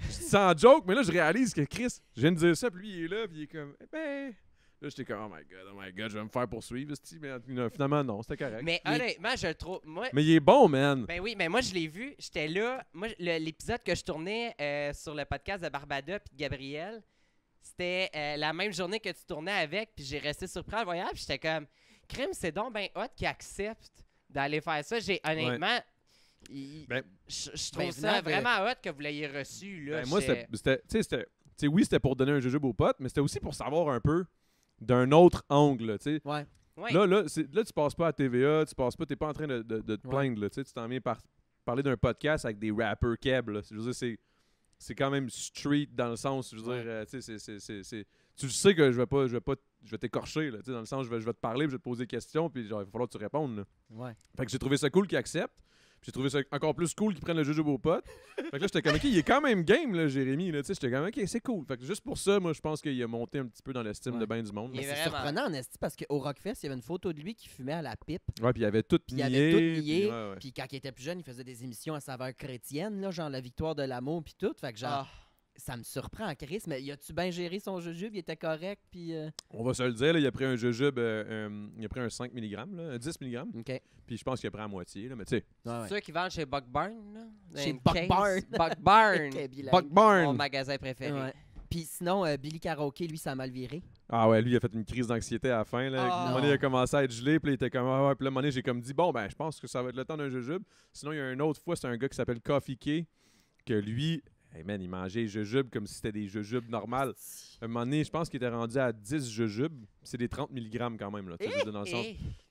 Sans joke, mais là, je réalise que Chris, je viens de dire ça, puis lui, il est là, puis il est comme, eh ben... Là, j'étais comme, oh my god, je vais me faire poursuivre, mais finalement, non, c'était correct. Mais honnêtement, je le trouve. Mais il est bon, man. Ben oui, mais moi, je l'ai vu. J'étais là. Moi, l'épisode que je tournais sur le podcast de Barbada puis de Gabriel, c'était la même journée que tu tournais avec, puis j'ai resté surpris en le voyant, puis j'étais comme, crème, c'est donc ben hot qui accepte d'aller faire ça. Honnêtement, je trouve ça vraiment hot que vous l'ayez reçu. Là, moi, c'était pour donner un jujube aux potes, mais c'était aussi pour savoir un peu d'un autre angle, tu sais. Ouais. Ouais. Là, tu passes pas à TVA, t'es pas en train de te plaindre, là, tu sais, tu t'en viens parler d'un podcast avec des rappers keb, là. Je veux dire, c'est quand même street dans le sens, je veux dire, tu sais, tu sais que je vais t'écorcher, là, tu sais, dans le sens, je vais te parler, puis je vais te poser des questions, puis genre, il va falloir que tu répondes, là. Ouais. Fait que j'ai trouvé ça cool qu'ils acceptent. J'ai trouvé ça encore plus cool qu'ils prennent le jujube aux potes. Fait que là, j'étais comme, OK, il est quand même game, là, Jérémy. Là, j'étais comme, OK, c'est cool. Fait que juste pour ça, moi, je pense qu'il a monté un petit peu dans l'estime de bien du monde. Il est C'est vraiment... surprenant en esti parce qu'au Rockfest, il y avait une photo de lui qui fumait à la pipe. Ouais, puis il avait tout nié. Il avait tout nié. Ouais. Puis quand il était plus jeune, il faisait des émissions à saveur chrétienne, là, genre La victoire de l'amour, puis tout. Fait que genre, ça me surprend en Chris. Mais y a-tu bien géré son jujube? Il était correct, puis... On va se le dire, là, il a pris un jujube, il a pris un 5 mg, là, un 10 mg. OK. Puis je pense qu'il a pris à moitié, là, mais tu sais. C'est ceux qui vendent chez Buck Barn, là? Chez Une Buck case. Barn. Buck Barn. Buck Barn! Mon magasin préféré. Ouais. Puis sinon, Billy Karaoke, lui, ça a mal viré. Ah ouais, lui, il a fait une crise d'anxiété à la fin. Là. À un moment donné, il a commencé à être gelé, puis là, il était comme, ah ouais, puis là, à un moment donné, j'ai comme dit, bon, ben, je pense que ça va être le temps d'un jujube. Sinon, il y a une autre fois, c'est un gars qui s'appelle Coffee Key, que lui, hey man, il mangeait les jujubes comme si c'était des jujubes normales. À un moment donné, je pense qu'il était rendu à 10 jujubes. C'est des 30 mg quand même, là, dans le sens.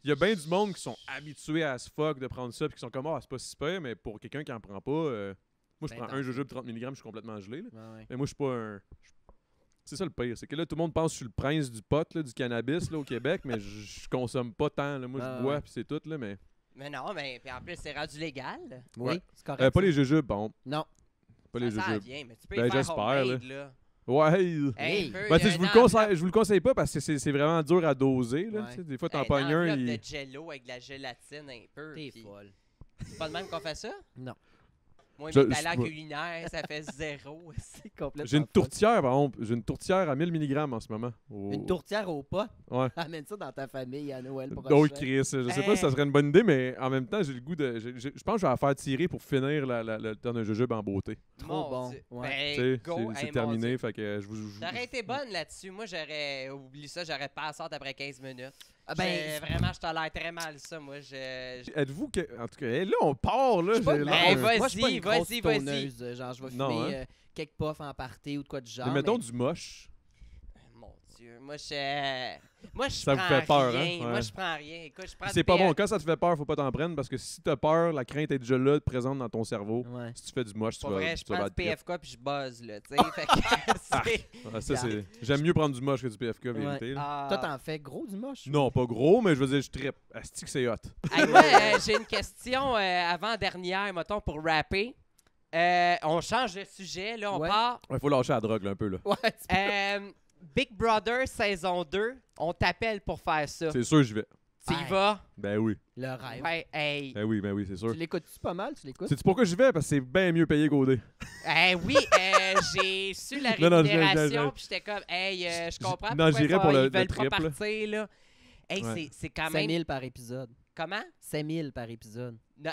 Il y a bien du monde qui sont habitués à ce fuck de prendre ça, puis qui sont comme, ah, c'est pas super, mais pour quelqu'un qui en prend pas, moi, je prends un jujube 30 mg, je suis complètement gelé. Là. Ouais. Mais moi, je suis pas un... C'est ça le pire, c'est que là, tout le monde pense que je suis le prince du pot, là, du cannabis là, au Québec, mais je consomme pas tant. Là. Moi, je bois, puis c'est tout, là, mais... Mais non, mais puis en plus, c'est rendu légal. Oui, Ouais. c'est correct. pas les jujubes, bon. Non. Pas les Ça jujubes. vient, mais tu peux Ben, y faire j'espère, homemade, là. Ouais. Hey, Ben, je vous le conseille pas parce que c'est vraiment dur à doser. Là, Ouais. des fois, t'en pognes un. Une enveloppe de jello avec de la gélatine un peu. T'es puis- folle. C'est pas de même qu'on fait ça? Non. Moi, Je- mes talents je- culinaires, ça fait 0. C'est complètement J'ai une folle. tourtière, par exemple. J'ai une tourtière à 1000 mg en ce moment. Une tourtière au pot. Ouais. Amène ça dans ta famille à Noël prochain. Oh, Chris. Je sais pas si ça serait une bonne idée, mais en même temps, j'ai le goût de. Je pense que je vais la faire tirer pour finir le temps d'un jujube en beauté. Trop bon. Dieu. Ouais. Tu Ben, sais, go. c'est Hey, mon terminé. Dieu. Fait que je vous. J'aurais été bonne là-dessus. Moi, j'aurais oublié ça. J'aurais pas à sortir après 15 minutes. Ah ben, Vraiment, je tolère très mal ça. Moi, Êtes-vous que. En tout cas, là, on part, là. Je suis pas j'ai une l'air Ben, d'un- vas-y, moi, je suis pas une grosse vas-y. tonneuse. Genre, je vais Non, fumer hein? quelques puffs en party ou de quoi du genre. Mais mettons du moche. Mon Dieu. Moi, je Ça vous prends fait peur, rien. hein? Ouais. Moi, je prends rien. Écoute, je prends C'est du pas bon. PF. Quand ça te fait peur, faut pas t'en prendre parce que si t'as peur, la crainte est déjà là, présente dans ton cerveau. Ouais. Si tu fais du moche, tu Pour vas. vrai, je tu vas prends du battre trip. PFK puis je buzz, là, tu sais. Fait que c'est... Ah, ça, c'est... J'aime mieux prendre du moche que du PFK, vérité. là. Ah. Toi, t'en fais gros du moche? Non, pas gros, mais je veux dire, je trippe. Asti que c'est hot. Hey, moi, j'ai une question avant-dernière, mettons, pour rapper. On change de sujet, là, on Ouais. part. Il faut lâcher la drogue, là, un peu. Là. Ouais, tu peux- Big Brother saison 2, on t'appelle pour faire ça. C'est sûr, j'y vais. Tu y Ben. vas? Ben oui. Le rêve. Ouais, hey. Ben oui, c'est sûr. Tu l'écoutes-tu pas mal? Tu l'écoutes? Sais-tu pourquoi j'y vais? Parce que c'est bien mieux payé qu'OD. Oui, j'ai su la Non, non, rémunération, puis j'étais comme, hey, je comprends Non, pourquoi j'irais pour ils le veulent pas trip, là. partir, là. Hey, Ouais. c'est quand 5 même... 000 par épisode. Comment? 5 000 par épisode. Non,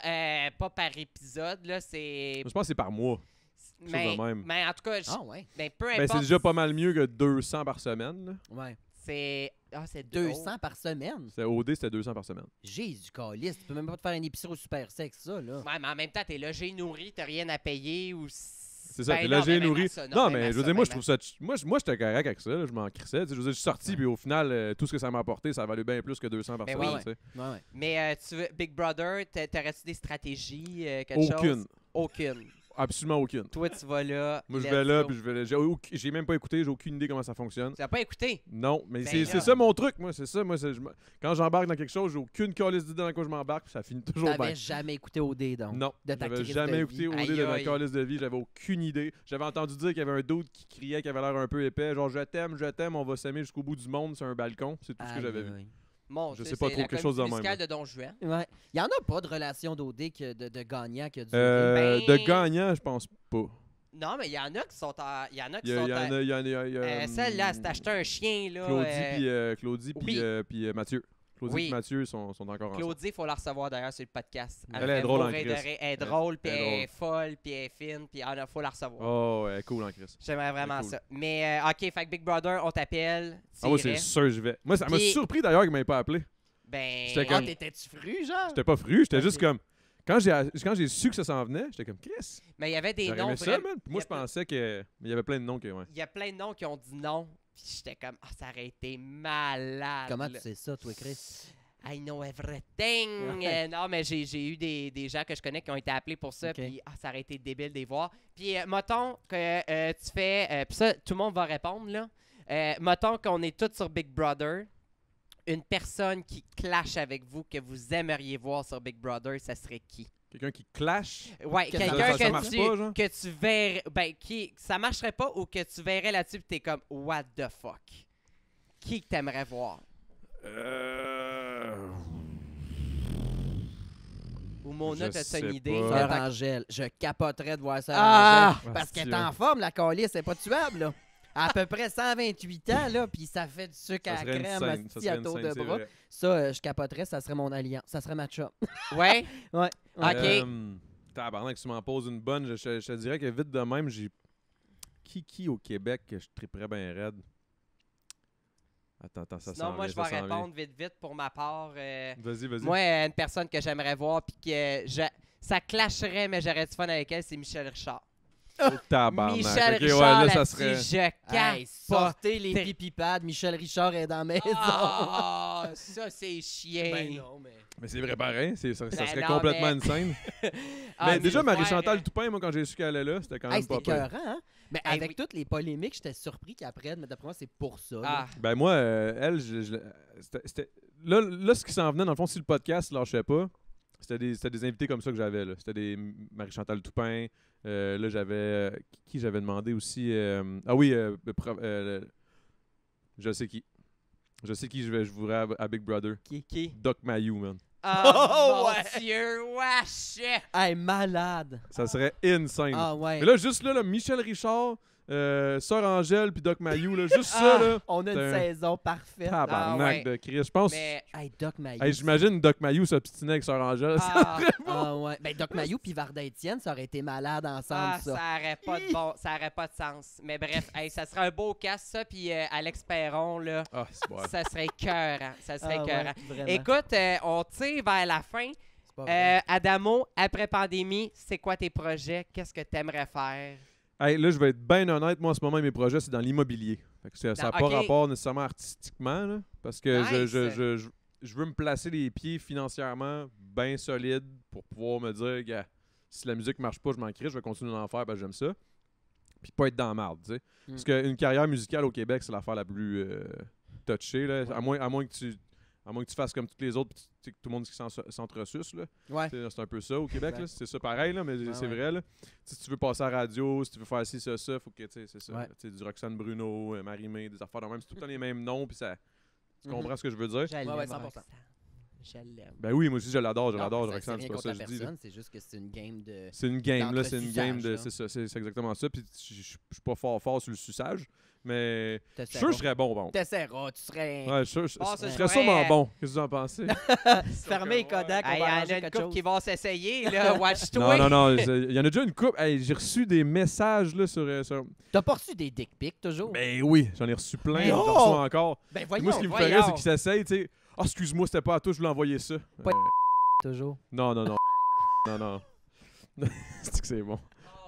pas par épisode, là, c'est... Je pense que c'est par mois. Mais, de même. mais en tout cas, Ah ouais? ben, peu Ben, importe. c'est déjà pas mal mieux que 200 par semaine. Là. Ouais. C'est... Ah, c'est 200 par semaine? C'était OD, c'était 200 par semaine. Jésus caliste, tu peux même pas te faire un épicerie au super sexe, ça, là. Ouais, mais en même temps, t'es logé, nourri, t'as rien à payer ou... C'est ça, puis là, j'ai nourri. Non, mais je veux dire, moi, je trouve ça. Moi, j'étais correct avec ça. Là, je m'en crissais. Tu sais, je veux dire, je suis sorti, puis au final, tout ce que ça m'a apporté, ça valait bien plus que 200 par Ben semaine. oui. tu sais. Ouais. Mais tu veux, Big Brother, t'aurais-tu des stratégies, quelque chose? Aucune. Aucune. Absolument aucune. Toi, tu vas là. Moi, je let's vais là, go. puis je vais là. J'ai même pas écouté, j'ai aucune idée comment ça fonctionne. Tu n'as pas écouté? Non, mais Ben c'est là. ça mon truc, moi. C'est ça. Moi, quand j'embarque dans quelque chose, j'ai aucune calice d'idée dans quoi je m'embarque, puis ça finit toujours bien. T'avais jamais écouté OD, donc? Non, de ta j'avais crise jamais de écouté vie. OD Aïe, de ma aïe. calice de vie, j'avais aucune idée. J'avais entendu dire qu'il y avait un dude qui criait, qui avait l'air un peu épais, genre je t'aime, on va s'aimer jusqu'au bout du monde sur un balcon. C'est tout ce que j'avais vu. Aïe, Mon Je Dieu, sais pas c'est trop la quelque chose de comédie même, musicale de Don Juan. aïe. Ouais. Il y en a pas de relation d'OD de gagnant qui a duré. Ben- De gagnant, je pense pas. Non, mais il y en a qui sont en... Il y en a qui Il y sont a celle-là, c'est acheté un chien, là. Claudie oui. puis Mathieu. Claudie Oui. et Mathieu sont encore ensemble. Claudie, il faut la recevoir d'ailleurs sur le podcast. Elle est drôle en mourir de Christ. rire. Elle est drôle, puis Elle est elle est folle, puis elle est fine, puis il faut la recevoir. Oh, ouais, cool en Chris. J'aimerais vraiment cool. ça. Mais, OK, fait que Big Brother, on t'appelle. Ah, moi, c'est sûr, je vais. Moi, ça m'a Puis- surpris d'ailleurs qu'il m'ait pas appelé. Ben... J'étais comme- T'étais-tu fru, genre? J'étais pas fru, j'étais Ok. juste comme. Quand j'ai su que ça s'en venait, j'étais comme Chris. Mais il y avait des J'aurais noms aimé ça, vraiment... man. Puis moi, je pensais que. Mais il y avait plein de noms que. Ouais. Il y a plein de noms qui ont dit non. Puis j'étais comme, ça aurait été malade. Comment là. tu sais ça, toi, Chris? I know everything. Ouais. Non, mais j'ai eu des gens que je connais qui ont été appelés pour ça. Ok. Puis ça aurait été débile de les voir. Puis mettons que tu fais. Puis ça, tout le monde va répondre, là. Mettons qu'on est tous sur Big Brother. Une personne qui clash avec vous, que vous aimeriez voir sur Big Brother, ça serait qui? Quelqu'un qui clash. Ouais, Que quelqu'un ça marche pas, genre? que tu verrais. Ben, ça marcherait pas ou que tu verrais là-dessus pis t'es comme, what the fuck? Qui que t'aimerais voir? Ou Mona, Je t'as sais une idée? pas. Sœur Angèle. Je capoterais de voir ça. Ah! Parce qu'elle est en forme, la calice, c'est pas tuable, là. À peu près 128 ans, là, puis ça fait du sucre à Ça la serait une crème, scène. Ça asti, serait à une tour scène, de c'est bras. vrai. Ça, je capoterais, ça serait mon alliance. Ça serait ma chum. Ouais? Ouais. Ok. Tabarnak, que tu m'en poses une bonne. Je te dirais que vite de même, j'ai. Qui au Québec que je triperais bien raide? Attends, ça Sinon, s'en moi, vient, je vais ça s'en vient. répondre vite pour ma part. Vas-y. Moi, une personne que j'aimerais voir puis que ça clasherait, mais j'aurais du fun avec elle, c'est Michel Richard. Tabarnak. Michel Ok, ouais, Richard, là, ça là-dessus, serait. je Hey, capote. sortez les pipipads. Michel Richard est dans la maison. Ah, ça, c'est chien. Ben non, mais... Mais c'est vrai pareil, ça Ben serait non, complètement mais- une scène. Ah, Mais déjà, faut Marie-Chantal faire, Toupin, moi, quand j'ai su qu'elle allait là, c'était quand même Hey, pas c'était pire. écœurant, hein? Mais Hey, avec oui. toutes les polémiques, j'étais surpris qu'elle prenne, mais d'après moi, c'est pour ça. là. Ah, Ben moi, elle, c'était... Là, ce qui s'en venait, dans le fond, si le podcast ne lâchait pas, c'était des invités comme ça que j'avais. Là. C'était des Marie-Chantal Toupin. Là, j'avais... qui j'avais demandé aussi? Je sais qui. Je sais qui je voudrais à Big Brother. qui? Doc Mayou, man. Oh, ouais. mon Dieu, wesh! Hey, malade! Ça serait insane. Ah ouais. Mais là, juste là, Michel Richard, Sœur Angèle puis Doc Mayou, là, juste ça, là. On a une C'est un saison parfaite. Tabarnak ouais. de Chris. Je pense... Mais, Hey, Doc Mayou. Hey, j'imagine Doc Mayou s'obstiner avec Sœur Angèle. ah, Ah ouais. Ben, Doc Mayou puis Varda Étienne, ça aurait été malade ensemble, ça aurait pas de ça aurait pas de sens. Mais bref, hey, ça serait un beau cast, ça, puis Alex Perron, là, Ah, c'est bon. ça serait écœurant. Ça serait Ah ouais, écœurant. vraiment. Écoute, on tire vers la fin. C'est pas vrai. Adamo, après pandémie, c'est quoi tes projets? Qu'est-ce que tu aimerais faire? Hey, là, je vais être bien honnête. Moi, en ce moment, mes projets, c'est dans l'immobilier. Fait que ça n'a pas ok. rapport nécessairement artistiquement, là, parce que Nice. je veux me placer les pieds financièrement bien solides pour pouvoir me dire, gars, si la musique marche pas, je m'en crie, je vais continuer d'en faire parce que j'aime ça. Puis pas être dans la marde, tu sais. Parce qu'une carrière musicale au Québec, c'est l'affaire la plus touchée, là. À moins que tu fasses comme toutes les autres, puis que tout le monde qui s'entresuce, là. Ouais. C'est un peu ça au Québec, là. Exact. C'est ça pareil, là, mais c'est ouais. vrai. Là. Si tu veux passer à la radio, si tu veux faire ci, ça, faut que, tu sais, c'est ça. Ouais. Tu sais, du Roxane Bruno, Marie-Mé, des affaires de même. C'est tout le temps les mêmes noms, puis ça... Tu Mhm. comprends ce que je veux dire? Je l'aime, ouais, 100%. Roxane. Je l'aime. Ben oui, moi aussi, je l'adore, Non, Roxane, c'est c'est rien pas contre ça la que je dis. là. personne, c'est juste que c'est une game de... C'est une game, là, c'est une game de... D'entresuçage, là. C'est ça, c'est exactement ça. Puis je suis pas fort sur le suçage, mais je suis T'essaieras. sûr que je serais bon. T'essaieras, tu serais... Ouais, je Bon, ce serais serait- sûrement bon. Qu'est-ce que vous en pensez? Fermez les Kodak, Hey, on il y va en arranger a une quelque couple chose. qui vont s'essayer, là. Watch-toi. Non, il y en a déjà une couple. Hey, j'ai reçu des messages là, sur... T'as pas reçu des dick pics, toujours? Ben oui, j'en ai reçu plein, Mais j'en non! reçois encore. Ben Puis voyons, moi, ce qui me voyons. ferait, c'est qu'ils s'essayent, tu sais. Ah, excuse-moi, c'était pas à toi, je voulais envoyer ça. Pas- toujours. Non. Non. C'est que c'est bon.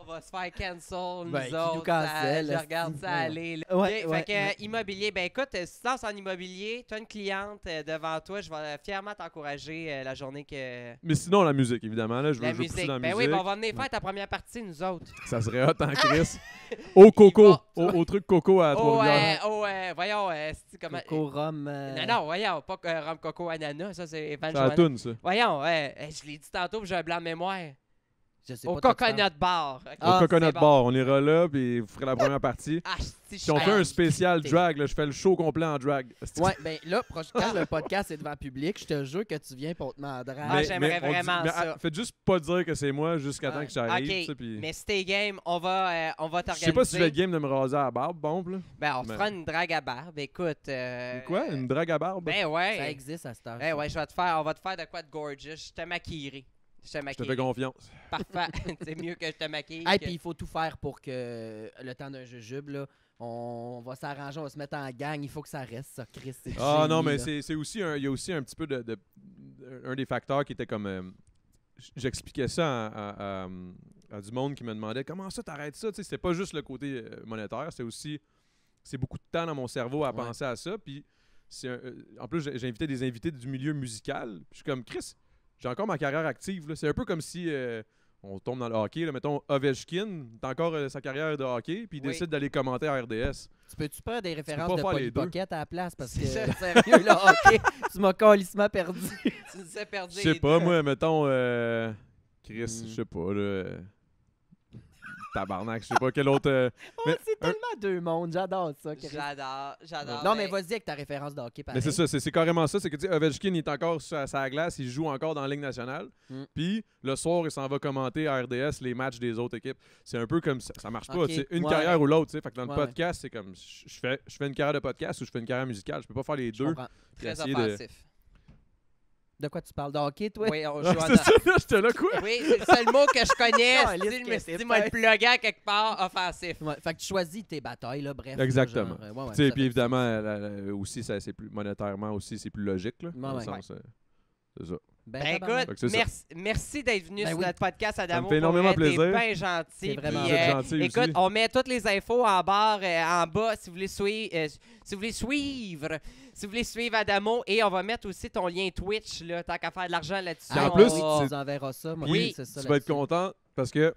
On va se faire cancel, nous Ben, qui nous autres. cancelle, Je regarde esti. ça aller. là. Ouais, Ok, ouais, fait que, ouais. immobilier, ben écoute, si tu te lances en immobilier, tu as une cliente devant toi, je vais fièrement t'encourager la journée que... Mais sinon, la musique, évidemment. Là, je La veux pousser musique. dans la Ben musique. oui, ben on va venir faire ta première partie, nous autres. Ça serait hot en Chris. Au coco. Il va- Au truc coco à Trois-Rivières. Voyons, c'est comment... Coco, rhum... Non, voyons, pas rhum coco ananas, ça c'est Evan C'est la Johanna. toune, ça. Voyons, je l'ai dit tantôt, puis j'ai un blanc de mémoire. Je sais Au pas de quoi tu Coconut Bar. Ok, Au Coconut c'est bon. Bar, on ira là, puis vous ferez la première partie. Ah, si, Si on fait un spécial T'es- drag, là, je fais le show complet en drag. Ouais, ben là, quand le podcast est devant public, je te jure que tu viens pour te demander. Ah, j'aimerais on dit- vraiment mais, ça. faites juste pas dire que c'est moi jusqu'à temps Ouais. que j'arrive. Ok, tu sais, puis- mais si t'es game, on va Je t'organiser. sais pas si je vais être game de me raser à la barbe, bon, là. Ben, on se Mais- fera une drague à barbe. Écoute. Quoi? Une drague à barbe? Ben Ça ouais. existe à cette heure. Ben ouais, on va te faire de quoi de gorgeous. Je te maquillerai. Je te Je te maquillerai. fais confiance. Parfait. C'est mieux que je te maquille. Hey, que- puis il faut tout faire pour que le temps d'un jujube, là, on va s'arranger, on va se mettre en gang. Il faut que ça reste, ça, Chris. C'est Ah génie, non, mais là. c'est aussi il y a aussi un petit peu un des facteurs qui était comme j'expliquais ça à du monde qui me demandait comment ça t'arrêtes ça, tu sais, c'était pas juste le côté monétaire, c'est beaucoup de temps dans mon cerveau à Ouais. penser à ça, puis en plus j'ai invité des invités du milieu musical, puis je suis comme Chris, j'ai encore ma carrière active là. C'est un peu comme si on tombe dans le hockey, là, mettons Ovechkin, t'as encore sa carrière de hockey, puis il Oui. décide d'aller commenter à RDS. Tu peux-tu prendre des références pas de faire les Polly deux. Pocket à la place? Parce que, C'est ça. sérieux, là, ok, tu m'as calissement perdu. Tu nous as perdu. Je sais les pas, deux. moi, mettons, Chris, je sais pas, là. Tabarnak, je sais pas quel autre. Oh, Mais c'est tellement deux mondes, j'adore ça. Chris. J'adore. Non, mais vas-y avec ta référence de hockey, pareil. Mais c'est ça, c'est carrément ça. C'est que, tu sais, Ovechkin, il est encore sur sa glace, il joue encore dans la Ligue nationale. Mm. Puis, le soir, il s'en va commenter à RDS les matchs des autres équipes. C'est un peu comme ça. Ça marche pas. Ok, Tu sais, une ouais. carrière ou l'autre. Tu sais. Fait que dans le Ouais, podcast, c'est comme je fais une carrière de podcast ou je fais une carrière musicale. Je peux pas faire les Je deux. comprends. puis Très essayer de- offensif. De quoi tu parles? De hockey, toi? Oui, on Ah, joue en c'est ça, là, j'étais là, quoi? Oui, c'est le seul mot que je connais. Caliste Je me que suis t'es dit, moi, le fin. plugger à quelque part, offensif. Ouais, fait que tu choisis tes batailles, là, bref. Exactement. Là, genre, ouais, Tu sais, ça puis fait évidemment, aussi, c'est plus monétairement aussi, c'est plus logique. Là, Ouais, dans le ouais. sens, c'est ça. Ben, Ben tabarnak. écoute, Fait que c'est ça. merci d'être venu Ben sur oui. notre podcast, Adamo. Ça me fait énormément Pour vrai, plaisir. T'es bien gentil. C'est vraiment puis, Vous êtes gentil écoute, aussi. on met toutes les infos en barre, en bas, si vous voulez suivre Adamo. Et on va mettre aussi ton lien Twitch, là, tant qu'à faire de l'argent là-dessus. Puis en Ah, plus, oui, c'est- tu nous enverras ça. Moi, Oui. c'est ça. Tu vas être là-dessus. content parce que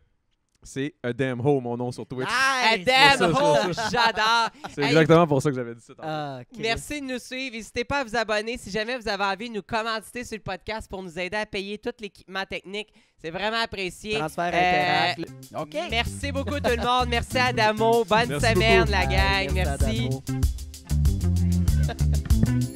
c'est A Damn Ho, mon nom sur Twitch. Nice! Adam, c'est oh, ça. j'adore. C'est Hey, exactement pour ça que j'avais dit ça. tantôt. Ah, Chris. Merci de nous suivre. N'hésitez pas à vous abonner si jamais vous avez envie de nous commanditer sur le podcast pour nous aider à payer tout l'équipement technique. C'est vraiment apprécié. Transfert Euh, Interact. OK. Merci beaucoup tout le monde. Merci Adamo. Bonne Merci semaine beaucoup. la gang. Merci, Merci. Adamo.